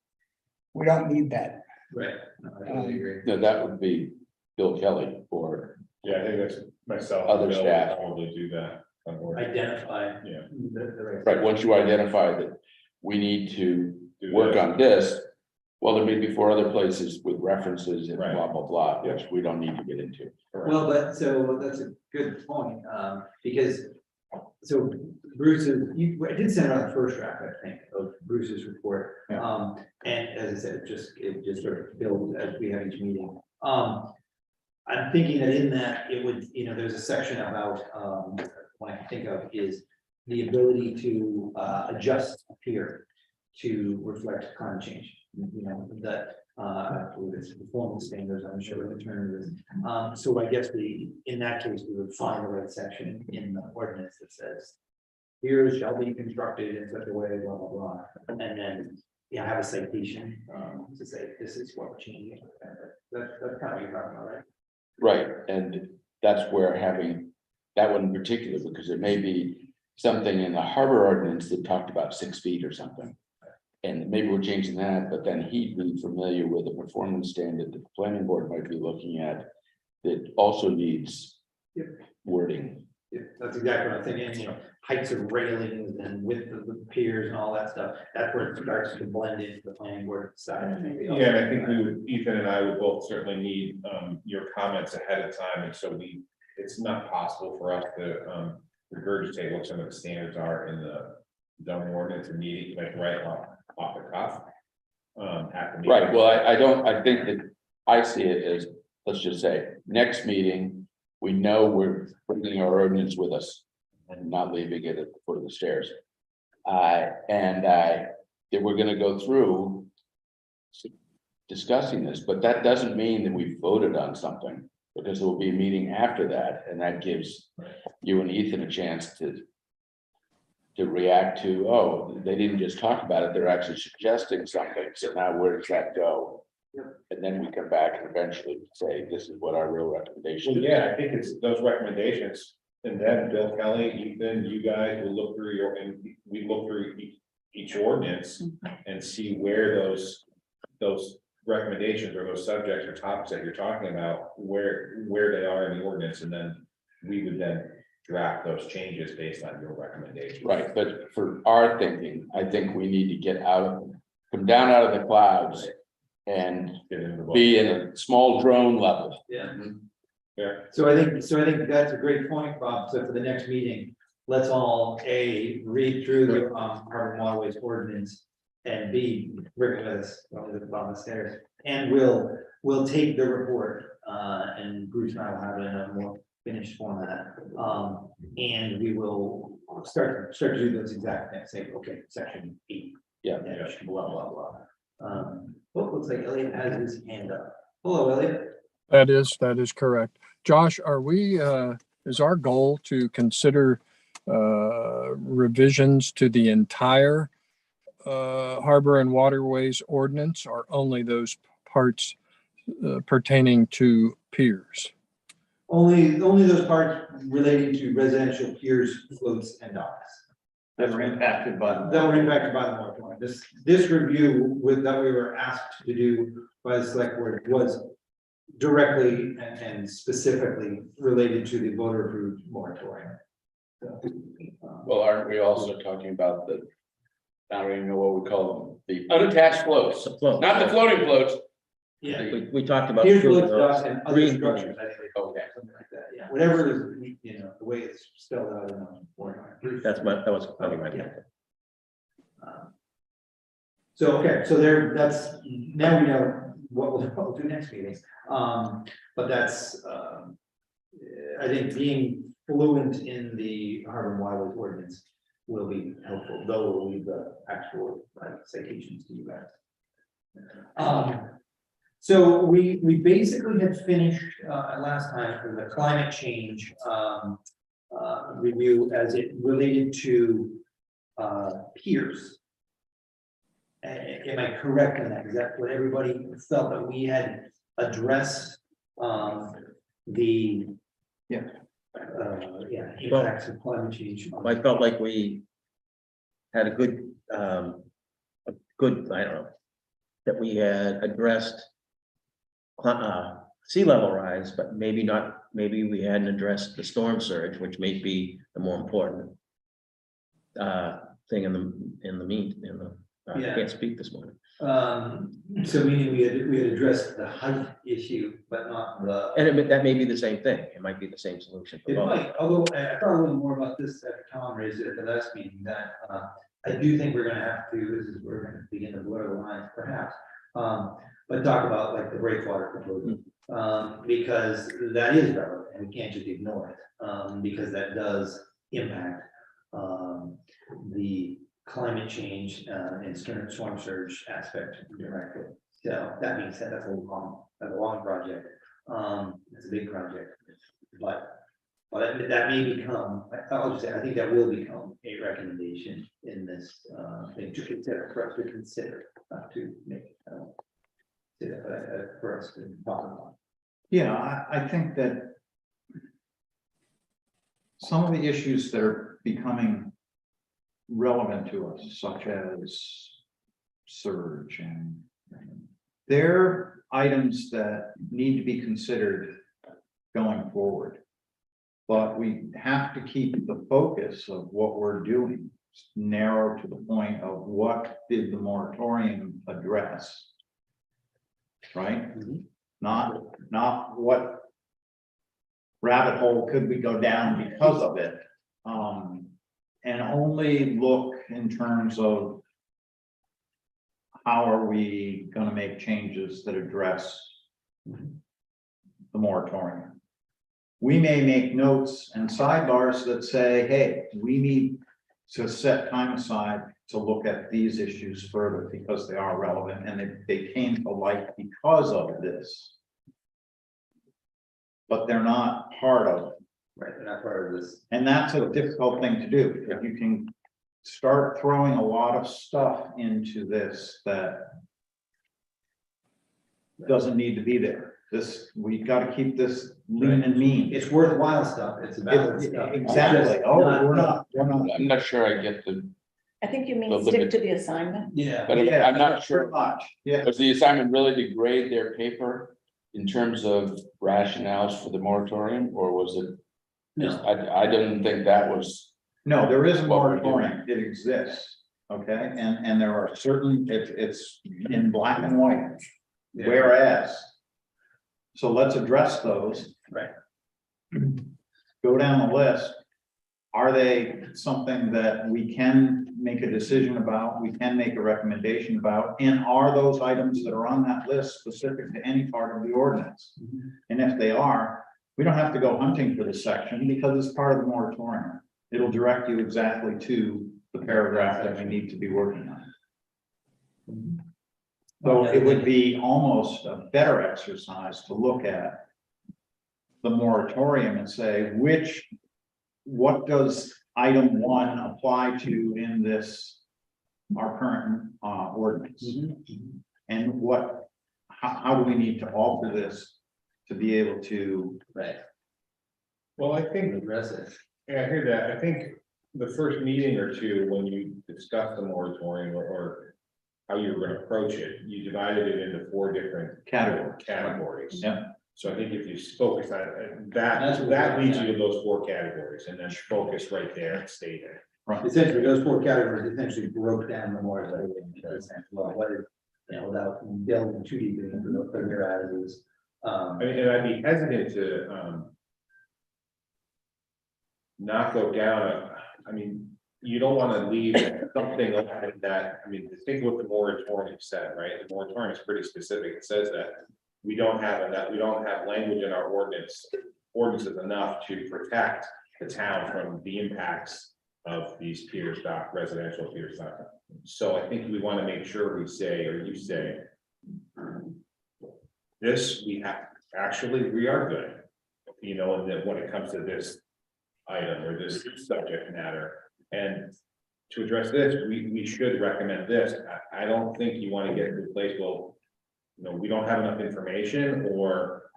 we don't need that. Right. No, I totally agree. No, that would be Bill Kelly or Yeah, I think that's myself. Other Bill would staff. Probably do that. on board. Identify. Yeah. The right, once you identify that we need to Do work this. on this. Well, there may be 4 other places with references and Right. blah, blah, blah, which we don't need to get into. Well, but so that's a good point, because. So Bruce's, I did send out the first draft, I think, of Bruce's report. Yeah. And as I said, it just sort of builds as we have each meeting. I'm thinking that in that, it would, there's a section about, what I can think of is the ability to, adjust here to reflect climate change. That, with its performance standards, I'm sure what the term is. So I guess in that case, we would find the right section in the ordinance that says, piers shall be constructed in such a way, blah, blah, blah. And then, have a citation, to say, this is what we're changing. That's kind of what you're talking about, right? Right, and that's where having that one in particular, because it may be something in the harbor ordinance that talked about 6 feet or something. And maybe we're changing that, but then he'd be familiar with the performance standard that the planning board might be looking at that also needs Yep. wording. Yeah, that's exactly what I'm thinking, heights of railings and width of the piers and all that stuff. That's where it starts to blend into the planning board side. I think we also- Yeah, and I think we would, Ethan and I would both certainly need your comments ahead of time, and so it's not possible for us to regurgitate what some of the standards are in the zoning ordinance immediately, like right off the cuff. At the meeting. Right, well, I think that I see it as, let's just say, next meeting, we know we're bringing our ordinance with us and not leaving it at the foot of the stairs. That we're gonna go through discussing this, but that doesn't mean that we voted on something, because there will be a meeting after that, and that gives you and Ethan a chance to react to, oh, they didn't just talk about it, they're actually suggesting something, so now where does that go? And then we come back and eventually say, this is what our real recommendation Well, is. yeah, I think it's those recommendations, and then Bill Kelly, Ethan, you guys will look through and we look through each ordinance and see where those recommendations or those subjects or topics that you're talking about, where they are in the ordinance, and then we would then draft those changes based on your recommendations. Right, but for our thinking, I think we need to come down out of the clouds and Get into the book. be in a small drone level. Yeah. Yeah. So I think that's a great point, Bob. So for the next meeting, let's all read through the Harbor Waterways ordinance, and bring with us on the stairs. And we'll take the report, and Bruce and I will have it in a more finished format. And we will start to do those exact things, say, okay, section 8. Yeah. dash blah, blah, blah. Well, looks like Elliot has his hand up. Hello, Elliot. That is correct. Josh, is our goal to consider revisions to the entire harbor and waterways ordinance, or only those parts pertaining to piers? Only those parts relating to residential piers, floats, and docks. That were impacted by. That were impacted by the moratorium. This review that we were asked to do by the select board was directly and specifically related to the voter approved moratorium. So, Well, aren't we also talking about I don't even know what we call them, the unattached floats, not the floating floats. yeah. We talked about. Piers, floats, docks, and other green structures, I think they call it, something like that, yeah, whatever is, the way it's spelled out in the moratorium. That was probably my. Yeah. So, okay, so that's, now we know what we'll do next meeting. But that's, I think being fluent in the Harbor and Waterways ordinance will be helpful, though we'll leave the actual citations to you guys. So we basically had finished last time for the climate change review as it related to piers. Am I correct in that? Is that what everybody felt that we had addressed the impacts of climate change? I felt like we had a good, I don't know, that we had addressed sea level rise, but maybe not, maybe we hadn't addressed the storm surge, which may be the more important thing I Yeah. can't speak this morning. So meaning we had addressed the height issue, but not the. And that may be the same thing. It might be the same solution. for It both. might, although I thought a little more about this after Tom raised it at the last meeting, that I do think we're gonna have to, this is, we're gonna begin to blur the lines perhaps. But talk about like the breakwater proposal, because that is relevant and we can't just ignore it, because that does impact the climate change and storm surge aspect directly. So that being said, that's a long project. It's a big project, but that may become, I'll just say, I think that will become a recommendation in this thing to consider, for us to consider, not to make. Say that, but for us to talk about. Yeah, I think that some of the issues that are becoming relevant to us, such as surge, and they're items that need to be considered going forward. But we have to keep the focus of what we're doing narrow to the point of what did the moratorium address? Right? Not what rabbit hole could we go down because of it. And only look in terms of how are we going to make changes that address the moratorium. We may make notes and sidebars that say, hey, we need to set time aside to look at these issues further because they are relevant and they came to light because of this. But they're not part of it. Right, they're not part of this. And that's a difficult thing to do, because you can start throwing a lot of stuff into this that doesn't need to be there. We got to keep this lean and mean. It's worthwhile stuff, it's valid stuff. Exactly. Oh, we're not. I'm not sure I get I think you The mean stick limit- to the assignment. Yeah. but Yeah, I'm not sure. pretty much. Yeah. Was the assignment really to grade their paper in terms of rationales for the moratorium, or was it? No. I didn't think that was, No, there is a What we're doing. moratorium. It exists. Okay, and there are certain, it's in black and white. Yeah. Whereas. So let's address those. Right. Go down the list. Are they something that we can make a decision about, we can make a recommendation about, and are those items that are on that list specific to any part of the ordinance? And if they are, we don't have to go hunting for this section because it's part of the moratorium. It'll direct you exactly to the paragraph that we need to be working on. So it would be almost a better exercise to look at the moratorium and say, what does item 1 apply to in this, our current ordinance? And how do we need to alter this to be able to? Right. Well, I think, Address it. yeah, I hear that. I think the first meeting or two, when you discussed the moratorium or how you were gonna approach it, you divided it into 4 different categories. Yeah. So I think if you focus on That's what that we're leads looking you to those 4 categories and then focus right there and stay there. Essentially, those 4 categories essentially broke down the moratorium. Well, what is, without delving too deep into the whereas. I mean, and I'd be hesitant to not go down, I mean, you don't wanna leave something like that, I mean, think what the moratorium said, right? The moratorium is pretty specific, it says that we don't have language in our ordinances enough to protect the town from the impacts of these residential pier stock. So I think we wanna make sure we say, or you say, this, we are good, and then when it comes to this item or this subject matter, and to address this, we should recommend this. I don't think you want to get to a place, well, we don't have enough information, or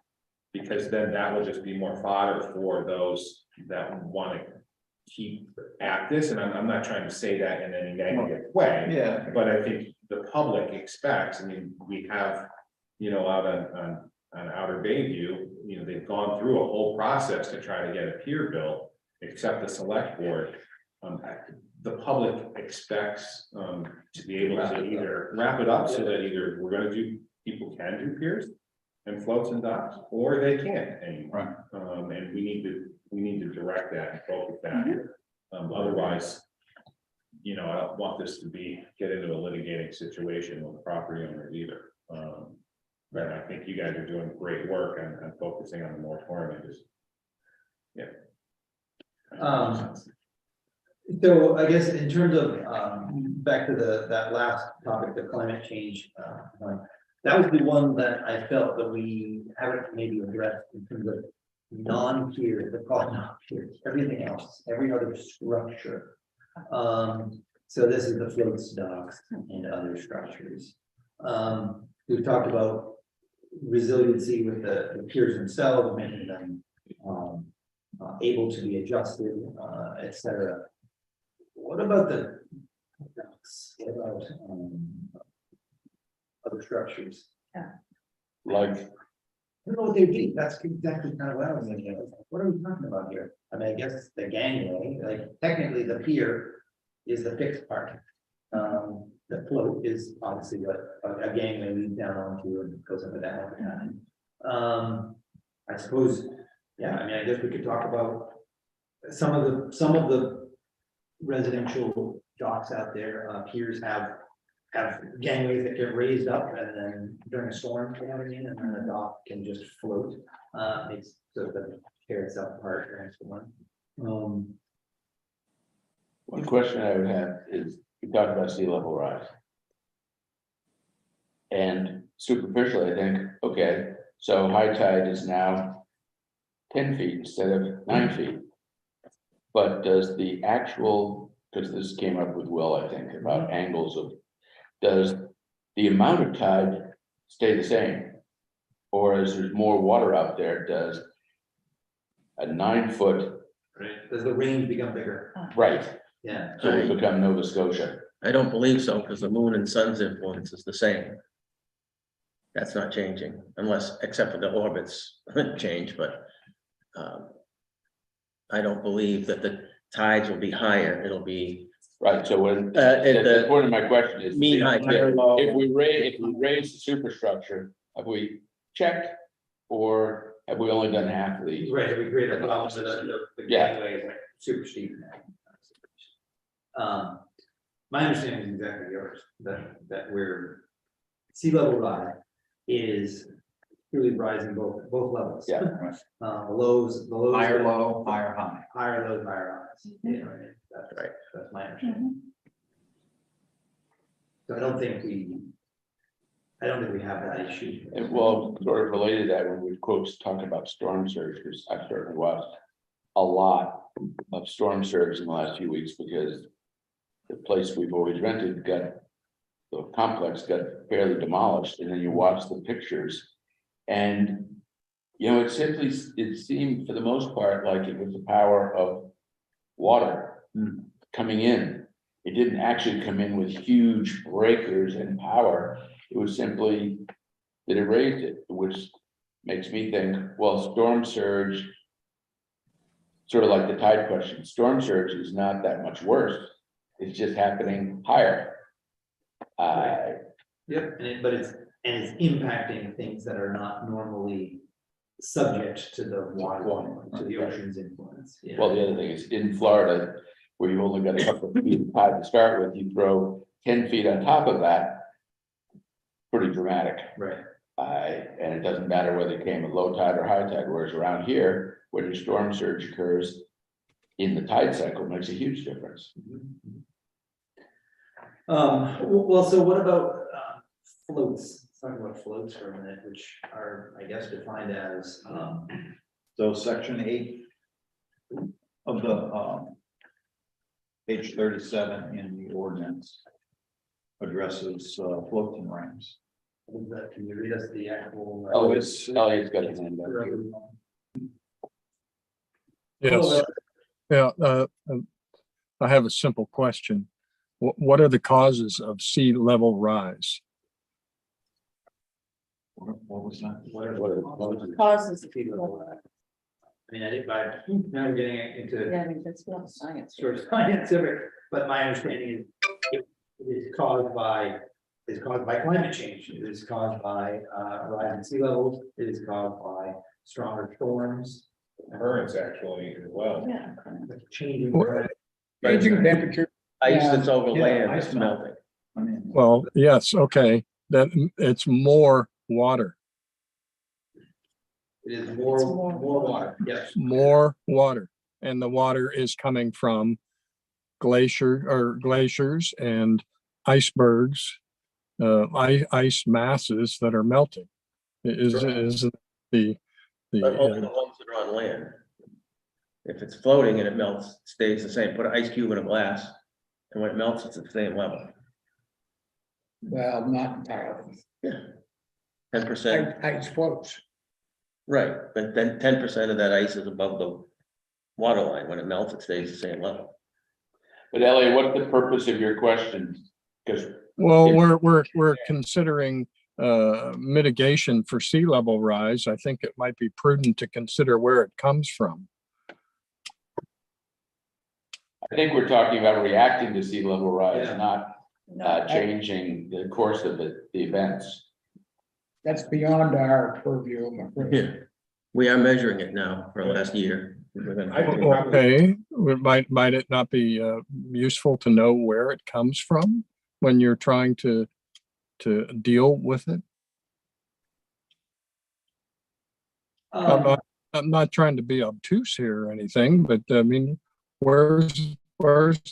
because then that will just be more fodder for those that want to keep at this, and I'm not trying to say that in any negative way. Yeah. But I think the public expects, I mean, we have, out on on Outer Bayview, they've gone through a whole process to try to get a pier built, except the select board. The public expects, to be able to either wrap it up so that either people can do piers and floats and docks, or they can't anymore. And we need to direct that and focus that. Otherwise, I don't want this to get into a litigating situation with the property owners either. But I think you guys are doing great work on focusing on the moratorium. So I guess in terms of, back to that last topic, the climate change, that was the one that I felt that we haven't maybe addressed in terms of non-piers, the call non-piers, everything else, every other structure. So this is the floats, docks, and other structures. We've talked about resiliency with the piers themselves, making them able to be adjusted, etc. What about the docks? What about other structures? Like, I don't know what they'd be. That's exactly kind of what I was thinking. I was like, what are we talking about here? I mean, I guess the gangway, like technically the pier is the fixed part. The float is obviously what a gangway leads down onto and goes up and down over time. I suppose, yeah, I mean, I guess we could talk about some of the residential docks out there. Piers have gangways that get raised up, and then during a storm, you know what I mean, and then the dock can just float. Makes so the tear itself apart during a storm. one question I would have is, we talked about sea level rise. And superficially, I think, okay, so high tide is now 10 feet instead of 9 feet. But does the actual, because this came up with Will, I think, about angles of, does the amount of tide stay the same? Or as there's more water out there, does a 9 foot, Does the range become bigger? right, Yeah. so we become Nova Scotia? I don't believe so, because the moon and sun's influence is the same. That's not changing unless, except for the orbits change, but I don't believe that the tides will be higher. It'll be Right, so when, at the the point of my question is, mean height. if we raise the superstructure, have we checked? Or have we only done half of these? Right, we create a problem so that the Yeah. gangway is like super steep. My understanding is exactly yours, that we're sea level rise is really rising both levels. Yeah. The lows. Higher low, higher high. Higher lows, higher highs. You know what I mean? That's Right. That's my understanding. So I don't think we have that issue. And well, sort of related to that, when we quotes talk about storm surge, because I've certainly watched a lot of storm surge in the last few weeks, because the place we've always rented the complex got fairly demolished, and then you watch the pictures. And, it seemed for the most part like it was the power of water coming in. It didn't actually come in with huge breakers and power. It was simply that it raised it, which makes me think, well, storm surge, sort of like the tide question, storm surge is not that much worse. It's just happening higher. Yep, but it's impacting things that are not normally subject to the water, to the ocean's influence. Yeah. Well, the other thing is, in Florida, where you've only got a couple of feet of tide to start with, you throw 10 feet on top of that. Pretty dramatic. Right. And it doesn't matter whether it came at low tide or high tide, whereas around here, when your storm surge occurs in the tide cycle, it makes a huge difference. Well, so what about floats? Let's talk about floats for a minute, which are, I guess, defined as So section 8 of the page 37 in the ordinance addresses floating ramps. can you read us the actual? Elliot's got his hand up here. Yes, yeah, I have a simple question. What are the causes of sea level rise? What was that? Causes. I mean, I think now we're getting into Yeah, I mean, that's not science. sort of scientific, but my understanding is it is caused by climate change. It is caused by rising sea levels. It is caused by stronger storms. Currents actually as well. Yeah. Changing. Changing temperature. Ice Yeah, that's over yeah, land ice that's melt. melting. I mean, Well, yes, okay, that it's more water, It is It's more more water, yes. more water. And the water is coming from glaciers and icebergs, ice masses that are melting. Is the, But only the the, ones that are on land. If it's floating and it melts, it stays the same. Put an ice cube in a glass, and when it melts, it's at the same level. Well, not entirely. 10%, Ice floats. right, but then 10% of that ice is above the water line. When it melts, it stays the same level. But Elliot, what's the purpose of your question? Because well, we're considering mitigation for sea level rise. I think it might be prudent to consider where it comes from. I think we're talking about reacting to sea level rise, Yeah. not changing the course of the events. That's beyond our purview, I'm afraid. Yeah, we are measuring it now for last year. We're gonna I think continue. Okay, might it not be useful to know where it comes from when you're trying to deal with it? I'm not trying to be obtuse here or anything, but I mean, where's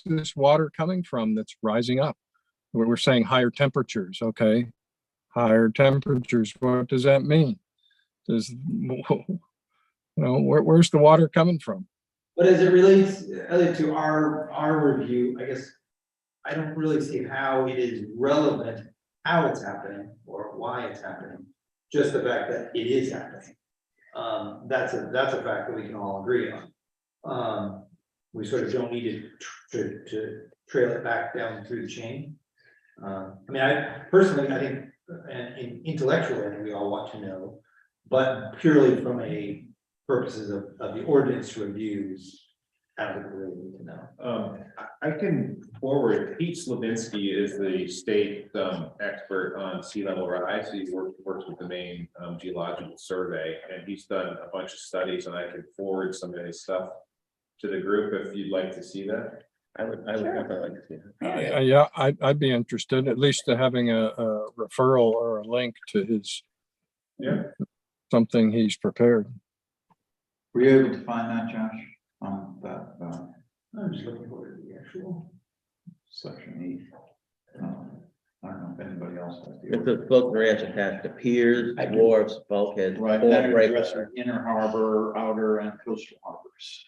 this water coming from that's rising up? We're saying higher temperatures, okay? Higher temperatures, what does that mean? Does, where's the water coming from? But as it relates, Elliot, to our review, I guess I don't really see how it is relevant, how it's happening or why it's happening. Just the fact that it is happening. That's a fact that we can all agree on. We sort of don't need to trail it back down through the chain. I mean, I personally, I think, and intellectually, I think we all want to know, but purely from a purposes of the ordinance reviews, I don't think we really need to know. I can forward, Pete Slavinsky is the state expert on sea level rise. He works with the Maine Geological Survey, and he's done a bunch of studies, and I can forward some of his stuff to the group if you'd like to see that. I would definitely like to see that. Yeah, I'd be interested, at least to having a referral or a link to his, something he's prepared. were you able to find that, Josh, on that, I'm just looking for the actual. section 8? I don't know if anybody else has. If the float ranch attached to piers, wharves, bulkheads, Right, or that addresses breakwater. inner harbor, outer and coastal harbors.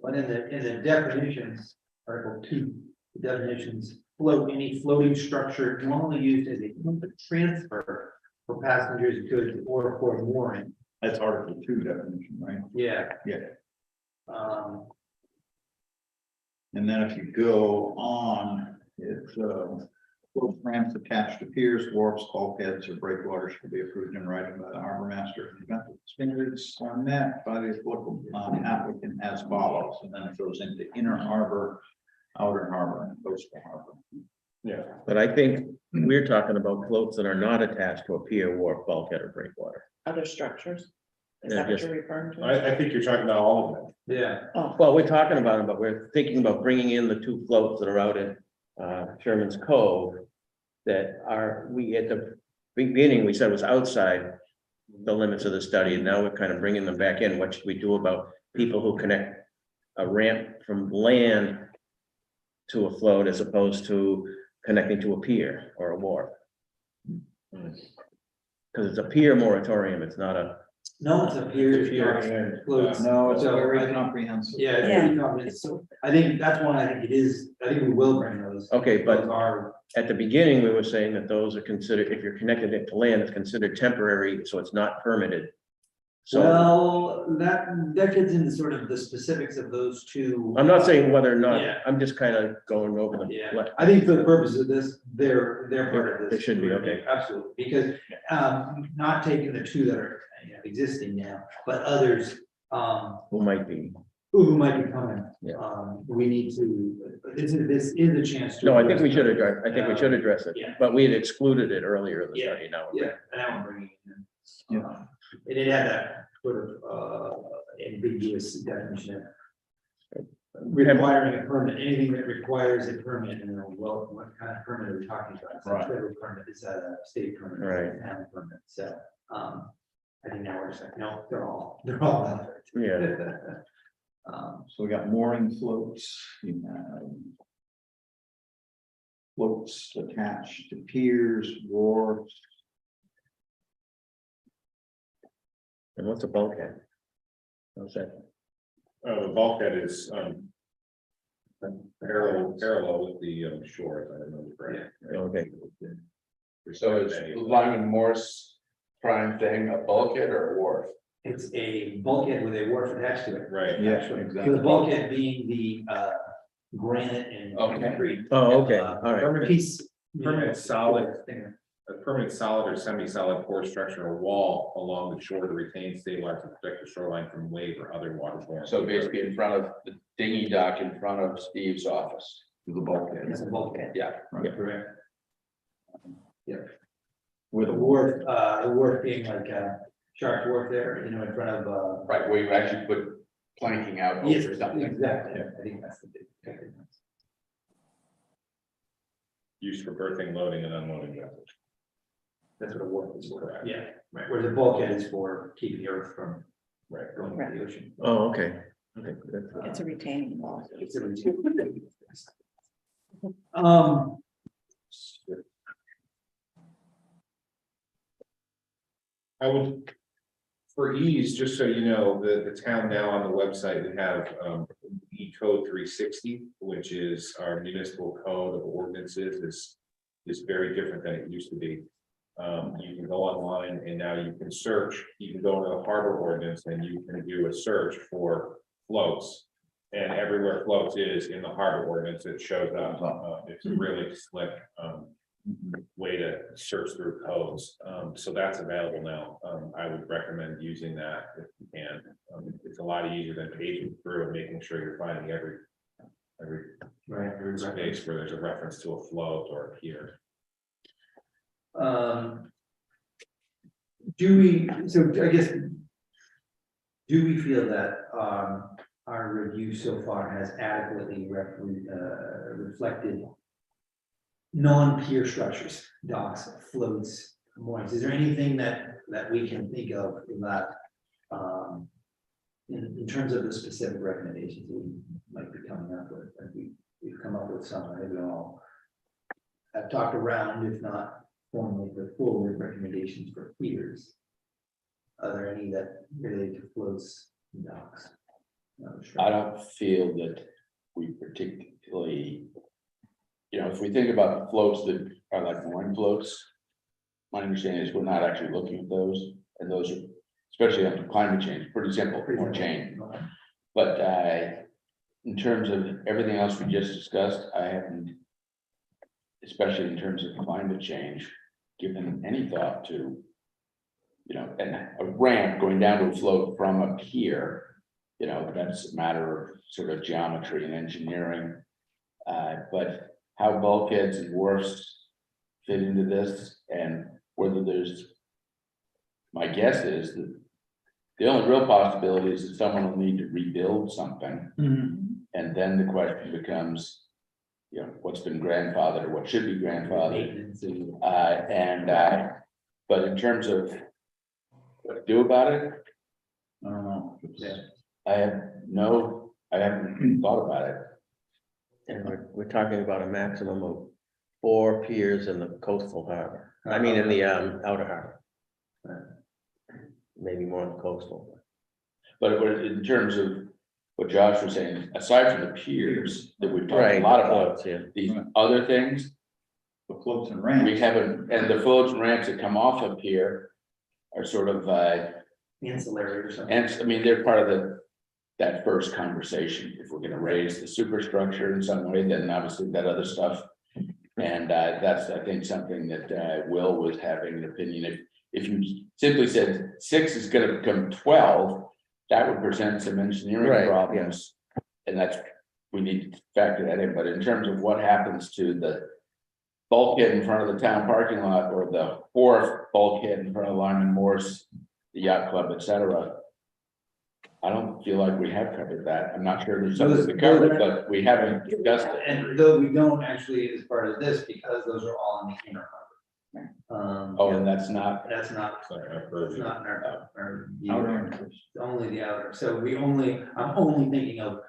But in the definitions, Article 2, the definitions float any floating structure normally used as a point of transfer for passengers, goods, or for mooring. That's Article 2 definition, right? Yeah. Yeah. Um, And then if you go on, it's float ramps attached to piers, wharfs, bulkheads, or breakwaters shall be approved in writing by the harbor master. In the event that standards are met by the applicable applicant as follows, and then it goes into inner harbor, outer harbor, and coastal harbor. Yeah. But I think we're talking about floats that are not attached to a pier, wharf, bulkhead, or breakwater. Other structures. Is Yeah, that what just- you're referring to? I think you're talking about all of them. yeah. Oh, Well, we're talking about them, but we're thinking about bringing in the two floats that are out in Sherman's Cove. That are, we at the beginning, we said was outside the limits of the study, and now we're kind of bringing them back in. What should we do about people who connect a ramp from land to a float as opposed to connecting to a pier or a wharf? Because it's a pier moratorium, it's not a, No, it's a pier. Pier. Floats. No, it's So, very I think- comprehensive. Yeah, it's Yeah. pretty comprehensive. So I think that's why I think it is, I think we will bring those. okay, but Those are, at the beginning, we were saying that those are considered, if you're connected it to land, it's considered temporary, so it's not permitted. So Well, that gets into sort of the specifics of those two. I'm not saying whether or not, Yeah. I'm just kind of going over the. Yeah, I think for the purpose of this, they're part of this. They should be, okay. Absolutely, because, not taking the two that are, existing now, but others, Who might be. who might be coming. Yeah. We need to, this is a chance to. No, I think we should address, address it, Yeah. but we had excluded it earlier in the Yeah. study now. Yeah, and now I'm bringing it in. Yeah. And it had that sort of, ambiguous definition. Requiring a permit, anything that requires a permit, and well, what kind of permit are we talking about? It's a Right. federal permit, it's a state permit, it's Right. a town permit, so, I think now we're just like, no, they're all valid. Yeah, So we got mooring floats, you have floats attached to piers, wharves. and what's a bulkhead? What's that? The bulkhead is, parallel with the shore, if I remember correctly. Okay. So is Lyman Morse prime thing a bulkhead or a wharf? It's a bulkhead with a wharf attached to it. Right. Actually, the bulkhead being the, granite and Okay. concrete. Oh, okay, all right. Permanent- Piece. permanent solid. Thing. A permanent solid or semi-solid core structure or wall along the shore to retain, stabilize, and protect the shoreline from wave or other waterborne. So basically in front of the dinghy dock in front of Steve's office. The bulkhead. It's a bulkhead. Yeah. Right. Correct. With The a wharf being like Shark Wharf there, in front of, Right, where you actually put planking out yes, over something. exactly, I think that's the big difference. Used for berthing, loading, and unloading vessels. That's what a wharf is for, Correct. yeah, right, where the bulkhead is for keeping the earth from Right. going into the ocean. Oh, okay. Okay, good. It's a retaining wall. It's a- I would, for ease, just so you know, the town now on the website, we have E-code 360, which is our municipal code of ordinances, is very different than it used to be. You can go online and now you can search, you can go to the harbor ordinance and you can do a search for floats. And everywhere floats is in the harbor ordinance, it shows up. It's a really slick way to search through codes. So that's available now. I would recommend using that if you can. It's a lot easier than paging through and making sure you're finding every Right. space where there's a reference to a float or a pier. Do we, so I guess, do we feel that, our review so far has adequately reflected non-pier structures, docks, floats, moorings? Is there anything that we can think of that, in terms of the specific recommendations we might be coming up with? And we've come up with some, I think we all have talked around, if not formally, the forward recommendations for piers. Are there any that relate to floats and docks? I don't feel that we particularly, if we think about the floats that are like mooring floats, my understanding is we're not actually looking at those, and those are, especially after climate change, pretty simple, more chain. But in terms of everything else we just discussed, I haven't, especially in terms of climate change, given any thought to, and a ramp going down to a float from a pier. That's a matter of sort of geometry and engineering. But how bulkheads and wharfs fit into this, and whether there's, my guess is that the only real possibility is that someone will need to rebuild something. And then the question becomes, what's been grandfathered, or what should be grandfathered. But in terms of what to do about it, I don't know. I haven't thought about it. And we're talking about a maximum of 4 piers in the coastal harbor. I mean, in the outer harbor. Maybe more in the coastal. But in terms of what Josh was saying, aside from the piers that we've talked a lot about, Yeah. these other things, The floats and ramps. we haven't, and the floats and ramps that come off up here are sort of, ancillary or something. And I mean, they're part of that first conversation. If we're gonna raise the superstructure in some way, then obviously that other stuff. And that's, I think, something that Will was having an opinion. If you simply said 6 is gonna become 12, that would present some engineering Right, problems. And that's, we need to factor that in, but in terms of what happens to the bulkhead in front of the town parking lot, or the 4th bulkhead in front of Lyman Morse, the yacht club, etc. I don't feel like we have covered that. I'm not sure there's something to cover, but we haven't discussed it. And though we don't actually, as part of this, because those are all in the inner harbor. Oh, and that's not, That's not, It's not our it's purview. not in our Outer it's only the outer. So I'm only thinking of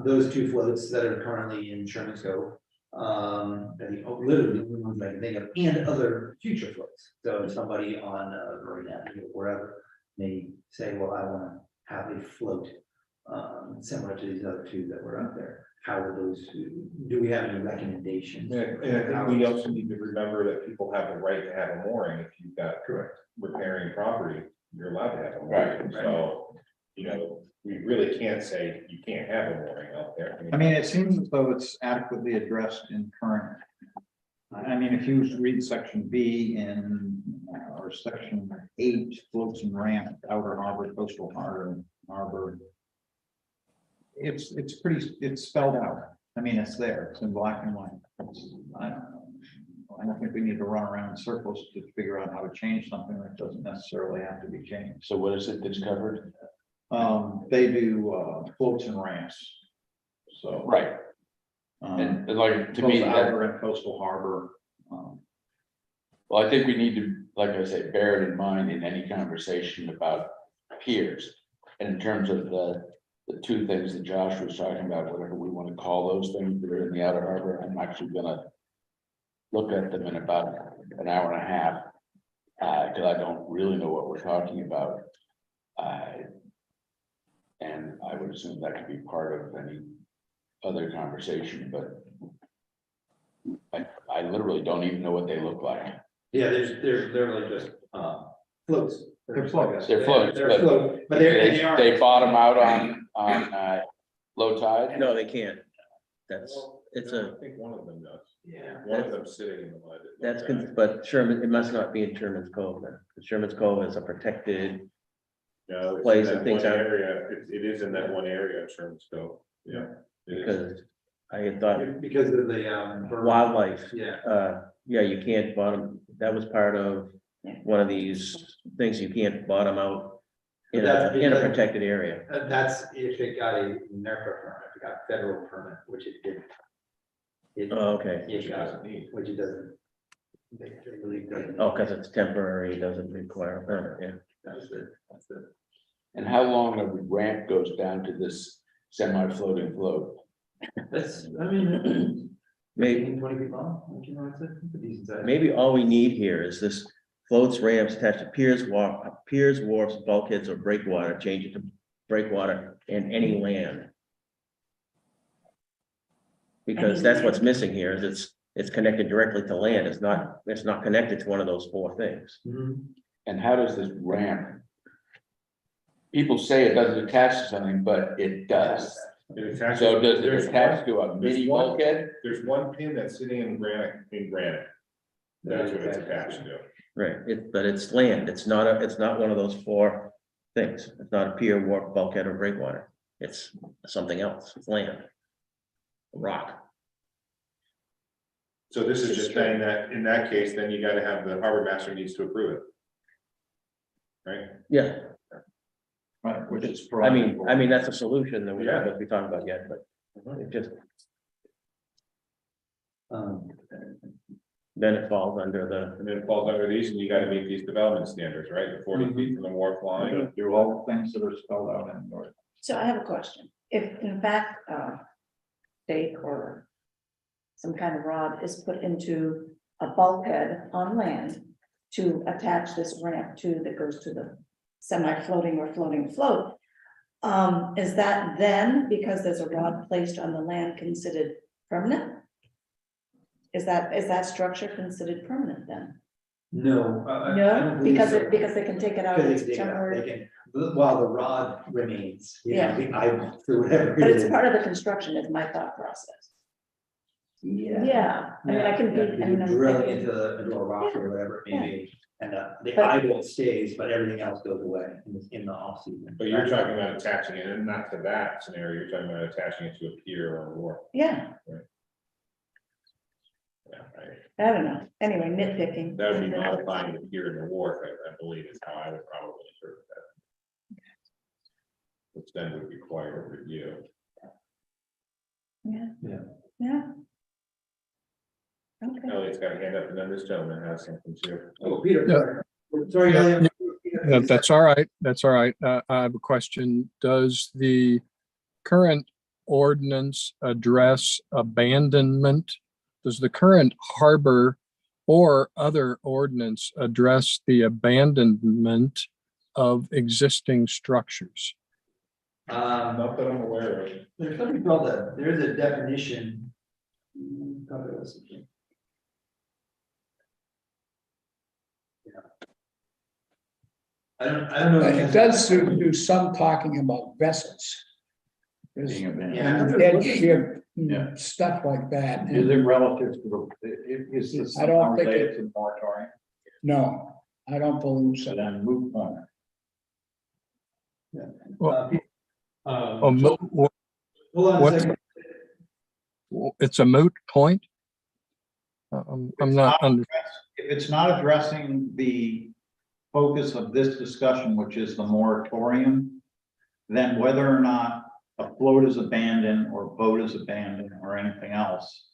those 2 floats that are currently in Sherman's Cove. Literally the only ones I can think of, and other future floats. So if somebody on Marina or wherever may say, well, I want to have a float similar to these other 2 that were out there. How are those, do we have any recommendations? Yeah, and I think we also need to remember that people have the right to have a mooring. If you've got Correct. repairing property, you're allowed to have a Right, mooring. So, you know, we really can't say you can't have a mooring out there. I mean, it seems as though it's adequately addressed in current. I mean, if you read section B in, or section 8, floats and ramp, outer harbor, coastal harbor. It's spelled out. I mean, it's there, it's in black and white. I don't think we need to run around in circles to figure out how to change something that doesn't necessarily have to be changed. so what is it that's covered? They do floats and ramps. So. Right, and like, to me, Both that, outer and coastal harbor. well, I think we need to, like I say, bear it in mind in any conversation about piers. And in terms of the 2 things that Josh was talking about, whatever we want to call those things that are in the outer harbor, I'm actually gonna look at them in about an hour and a half. Because I don't really know what we're talking about. And I would assume that could be part of any other conversation, but I literally don't even know what they look like. Yeah, they're like just floats. They're floats. They're floats, They're but float, but they are. they bottom out on low tide. No, they can't. It's I think one of them does. Yeah. One of them sitting in the mud. that's, but Sherman, it must not be in Sherman's Cove then. Sherman's Cove is a protected, No, it's place in and that things one out. area. It is in that one area of Sherman's Cove. Yeah. it is. because I had thought Because of the wildlife, Yeah. yeah, you can't bottom, that was part of one of these things, you can't bottom out in a protected area. That's if it got a NERPA permit, if it got federal permit, which it didn't. Oh, okay. It got, which it doesn't. They believe doesn't. Oh, because it's temporary, it doesn't require a permit, yeah. That's it. And how long a ramp goes down to this semi-floating float? That's, I mean. Maybe, 20 feet long, you know, it's a decent size. maybe all we need here is this floats, ramps attached to piers, wharfs, bulkheads, or breakwater, change it to breakwater and any land. Because that's what's missing here, is it's connected directly to land, it's not connected to one of those 4 things. Mhm. And how does this ramp? People say it doesn't attach to something, but it does. It attaches- So does it there's attach one- to a there's mini one- bulkhead? There's one pin that's sitting in granite. That's what it's attached to. Right, but it's land, it's not one of those 4 things, it's not a pier, wharf, bulkhead, or breakwater, it's something else, it's land. Rock. So this is just saying that in that case, then you gotta have the harbor master needs to approve it. Right? Yeah, Right, which is. I mean, that's a solution that we Yeah. haven't been talking about yet, but it just, then it falls under the, And then it falls under these, and you gotta meet these development standards, right? The 40 feet from the wharf line. Do all the things that are spelled out in the. So I have a question. If in fact, stake or some kind of rod is put into a bulkhead on land to attach this ramp to that goes to the semi-floating or floating float, is that then, because there's a rod placed on the land, considered permanent? Is that structure considered permanent then? No. I No, don't believe because so. because they can take it out Because they can, somewhere, while the rod remains, you know, Yeah. the eyeball, or whatever. but it it's is. part of the construction is my thought process. Yeah. Yeah, I mean, I can Yeah, be, because I mean, you're I drilling can- into a rock or whatever it may be, and the But- eyeball stays, but everything else goes away in the off season. But you're talking about attaching it, and not to that scenario, you're talking about attaching it to a pier or a wharf. yeah, Yeah, right. I don't know, anyway, nitpicking. That would be modifying the pier and the wharf, I believe is how I would probably interpret that. Which then would require a review. Yeah. Yeah. Yeah. Okay. Elliot's got a hand up, and then this gentleman has something too. Oh, Peter. Yeah. Sorry. Yeah, Elliot. Yeah, that's all right. That's all right. I have a question. Does the current ordinance address abandonment? Does the current harbor or other ordinance address the abandonment of existing structures? Not that I'm aware of. There's something called there's a definition. I don't know. It does do some talking about vessels. There's- Being abandoned. Yeah. and dead ship, Yeah. stuff like that. Is it relative to is this I don't somehow think related to the moratorium? No, I don't believe So so. then move on. Oh, Hold on a What's- second. it's a moot point? I'm not under, If it's not addressing the focus of this discussion, which is the moratorium, then whether or not a float is abandoned or a boat is abandoned or anything else.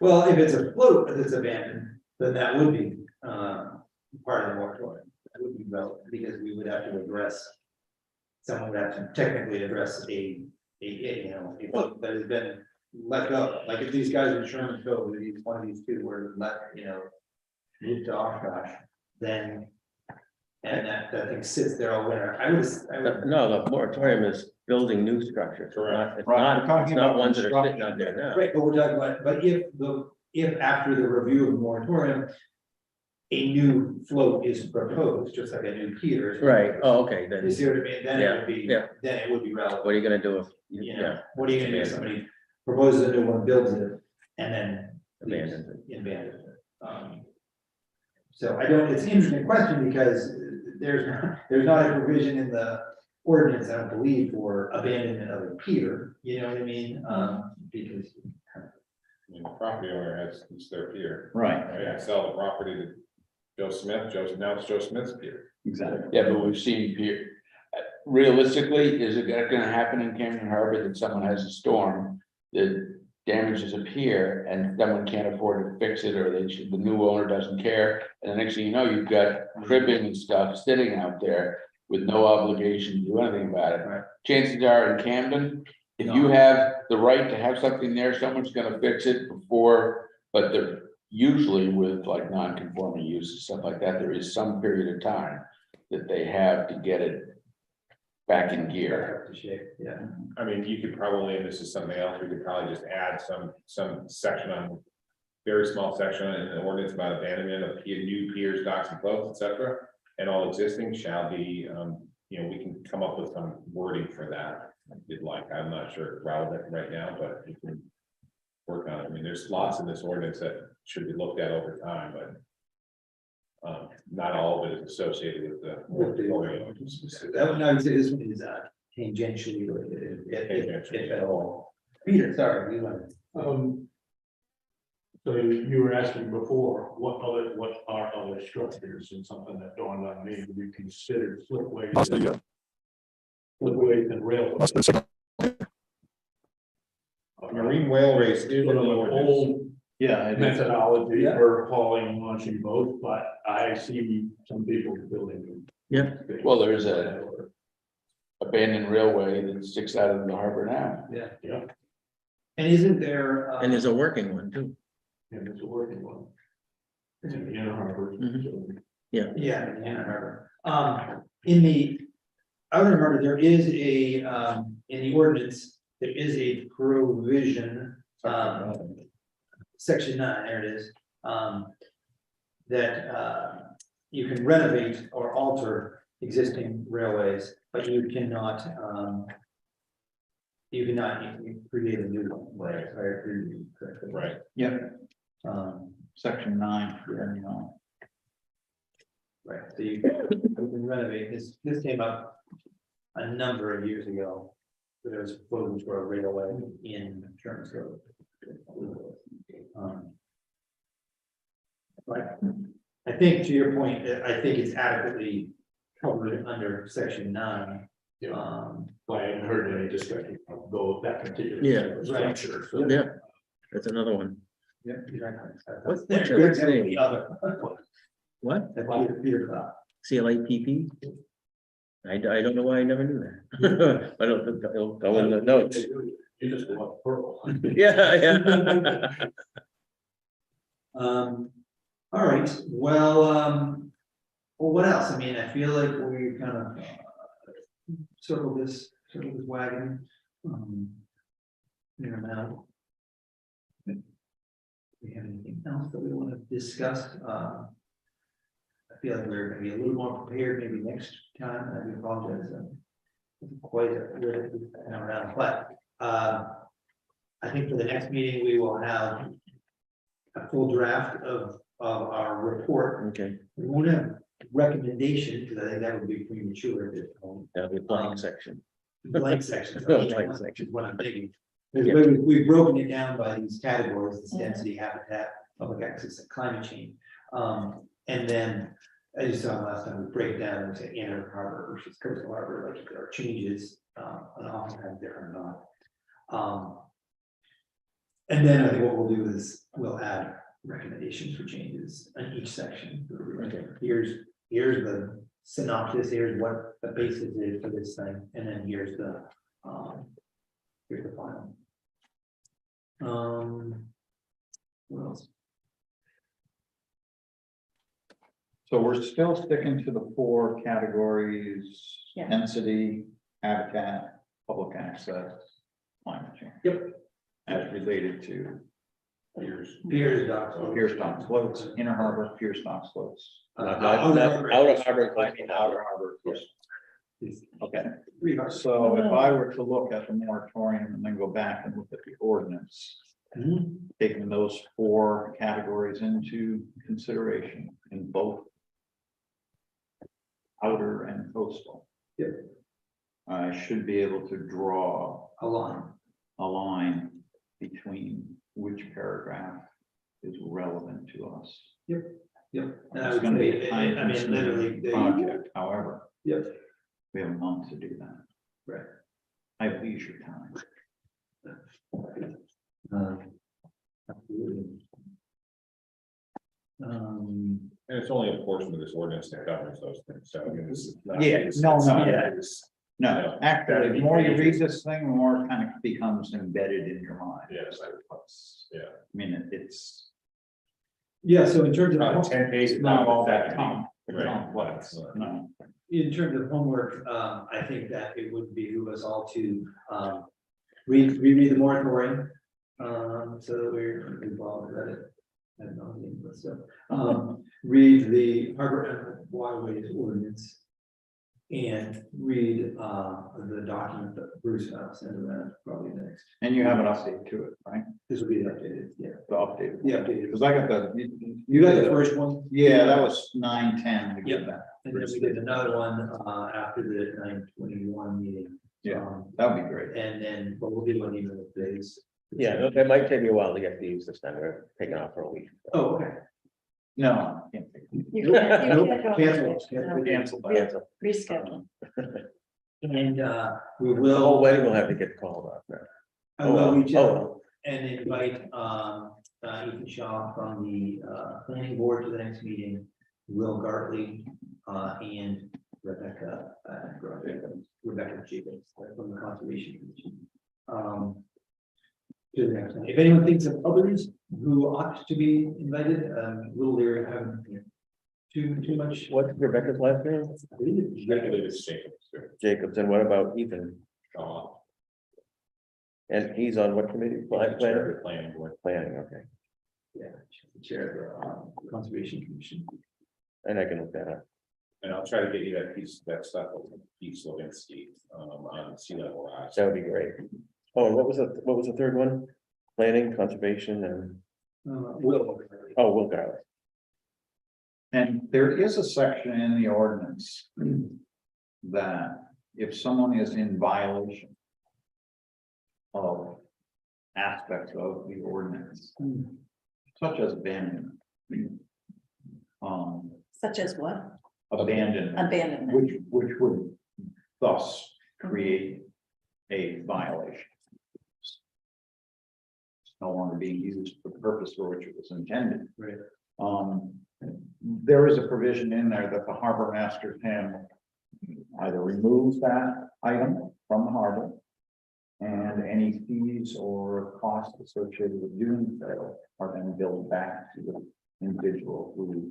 Well, if it's a float that's abandoned, then that would be part of the moratorium. That would be relevant because we would have to address. Someone would have to technically address a float that has been let go. Like if these guys in Sherman Cove, one of these two were let, moved to Oshkosh, then. And that thing sits there all winter. I would. No, the moratorium is building new structures. Correct. It's Right, not, we're talking it's not about ones that are sitting construction. out there now. Right, but we're talking about, but if after the review of the moratorium. A new float is proposed, just like a new pier. is Right, proposed. oh, okay, then, You see what I mean? Then it would be, Yeah, then it would be relevant. what are you gonna do if, You know, yeah, what are you gonna do if somebody proposes a new one, builds it, and then. abandons it? Abandons it. So I don't, it's an interesting question because there's not a provision in the ordinance, I don't believe, for abandonment of a pier, you know what I mean? Because. I mean, the property owner has, it's their pier. Right, Right, I sell the property to Joe Smith, now it's Joe Smith's pier. exactly. Yeah, but we've seen here, realistically, is it gonna happen in Camden Harbor that someone has a storm that damages a pier and someone can't afford to fix it, or the new owner doesn't care, and the next thing you know, you've got cribbing and stuff sitting out there with no obligation to do anything about it. Right. Chances are in Camden, if you have the right to have something there, someone's gonna fix it before, but they're usually with like non-conforming use and stuff like that, there is some period of time that they have to get it back in gear. Yeah. I mean, you could probably, and this is something else, we could probably just add some section on. Very small section in the ordinance about abandonment of new piers, docks and floats, et cetera. And all existing shall be, we can come up with some wording for that. If you'd like, I'm not sure it's relevant right now, but we can work on it. I mean, there's lots in this ordinance that should be looked at over time, but. Not all of it is associated with the moratorium. That would, I would say this one is tangentially related, if at all. Peter, sorry, we went. So you were asking before, what are other structures, and something that dawned on me, you considered slipways. Slipways and railways. Marine whale race is in the Sort of an ordinance. old Yeah. methodology Yeah. for hauling and launching boats, but I see some people building them. Yeah. Well, there's a abandoned railway that sticks out of the harbor now. Yeah. Yeah, And isn't there? And there's a working one too. and it's a working one. It's in the inner harbor. Mhm. so- Yeah, I remember. In the outer harbor, there is in the ordinance, there is a provision, section 9, there it is. that you can renovate or alter existing railways, but you cannot create a new one. Right. If I agree with you correctly. Right. Yep, Um, section 9, you know. Right, so you can renovate, this came up a number of years ago. There was proposals for a railway in terms of. But I think to your point, I think it's adequately covered under section 9. Yeah. I hadn't heard any discussion of that particular. Yeah. Structure. So Yeah, that's another one. Yeah. What's There, that good, name? the other. What? That's Peter Cloud. CLAPP? I don't know why I never knew that. I don't think it'll go in the notes. You just want pearl. Yeah, yeah. All right, well, what else? I mean, I feel like we kind of circle this wagon. You know, now. Do we have anything else that we want to discuss? I feel like we're gonna be a little more prepared maybe next time. I do apologize. Quite a little bit around, but I think for the next meeting, we will have a full draft of our report. Okay, We won't have recommendations, because I think that would be premature at this point. that'll be a blank section. Blank sections. Blank section. Is what I'm thinking. Because we've broken it down by these categories: this density, habitat, public access, and climate change. And then, as you saw last time, we break it down and say inner harbor versus coastal harbor, like there are changes, and oftentimes there are not. And then I think what we'll do is we'll add recommendations for changes in each section. Okay. Here's the synopsis, here's what the basis is for this thing, and then here's the final. What else? So we're still sticking to the 4 categories: Yeah. density, habitat, public access, climate change. Yep. As related to Piers, docks. pier stock slopes, inner harbor, pier stock slopes. Outer harbor. I mean, outer harbor. Okay, Okay. so if I were to look at the moratorium and then go back and look at the ordinance, taking those 4 categories into consideration in both outer and coastal. Yep. I should be able to draw A line. a line between which paragraph is relevant to us. Yep. And I It's would gonna be say, a I mean, literally, time-consuming project, however, Yep. we have a month to do that. Right. I have leisure time. Absolutely. And it's only a portion of this ordinance that covers those things, so I mean, this is. not- Yeah, no, no. Yeah, it's- No, actually, the more you read this thing, the more it kind of becomes embedded in your mind. Yes, yeah. I mean, it's Yeah, so in terms Probably of, 10 pages. not all that Right. complex, no. in terms of homework, I think that it would behoove us all to reread the moratorium. So that we've all read it. I don't know, but so, read the harbor and waterways ordinance. And read the document that Bruce sent around probably next. And you have an update to it, right? This will be the updated, yeah. The updated. The updated. Because I got You got the first one? Yeah, that was 9/10. We Yep. did that. And then we did another one after the 9/21 meeting. Yeah, that would be great. And then, but we'll do one even with days. Yeah, it might take me a while to get these this time. We're taking off for a week. Oh, okay. No, I can't take it. You can't Nope, go cancel, ahead. cancel. Cancel that. Yeah, so Reschedule. And we the whole will, wedding will have to get called off now. I will reach out Oh, and invite Ethan Shaw from the planning board to the next meeting. Will Gartley and Rebecca Jacobs from the Conservation Commission. To the next one. If anyone thinks of others who ought to be invited, a little leery, I haven't too much. what's Rebecca's last name? Regulated statements, too. Jacobs, and what about Ethan? And he's on what committee? Chair of Planning, the planning board. planning, okay. Yeah, she's the chair of the Conservation Commission. And I can look that up. And I'll try to get you that piece, that stuff, Pete Slavinsky, on sea level rise. That would be great. Oh, and what was the third one? Planning, conservation, and, Will. oh, Will Garley. And there is a section in the ordinance that if someone is in violation of aspects of the ordinance, such as abandonment. Such as what? Abandonment, Abandonment. which would thus create a violation. It's no longer being used for the purpose for which it was intended. Right. There is a provision in there that the harbor master can either remove that item from the harbor, and any fees or costs associated with doing so are then billed back to the individual who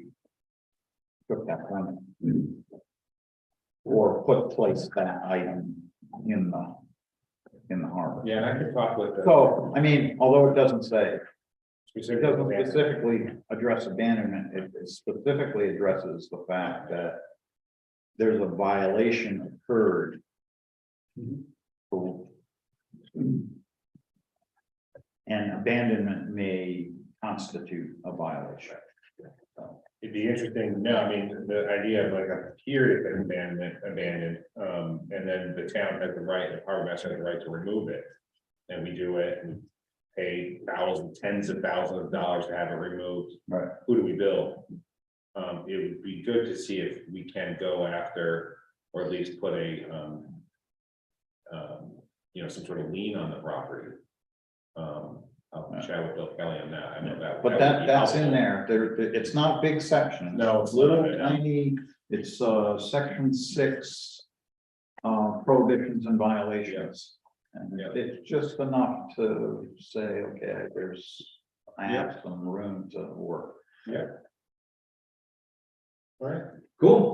took that permit. Or place that item in the harbor. Yeah, and I could talk with. So, I mean, although it doesn't say, it Specific doesn't abandonment. specifically address abandonment, it specifically addresses the fact that there's a violation occurred. And abandonment may constitute a violation. So, It'd be interesting to know, I mean, the idea of like a period of abandoned, and then the town has the right, the harbor master has the right to remove it. And we do it and pay thousands, tens of thousands of dollars to have it removed. Right. Who do we bill? It would be good to see if we can go after, or at least put a, some sort of lien on the property. I'll chat with Bill Kelly on that, I know that. But that's in there, it's not a big section. No, it's Little not. tiny, it's section 6. Prohibitions and violations. And Yeah. it's just enough to say, okay, I have some room to work. Yeah. All right. Cool.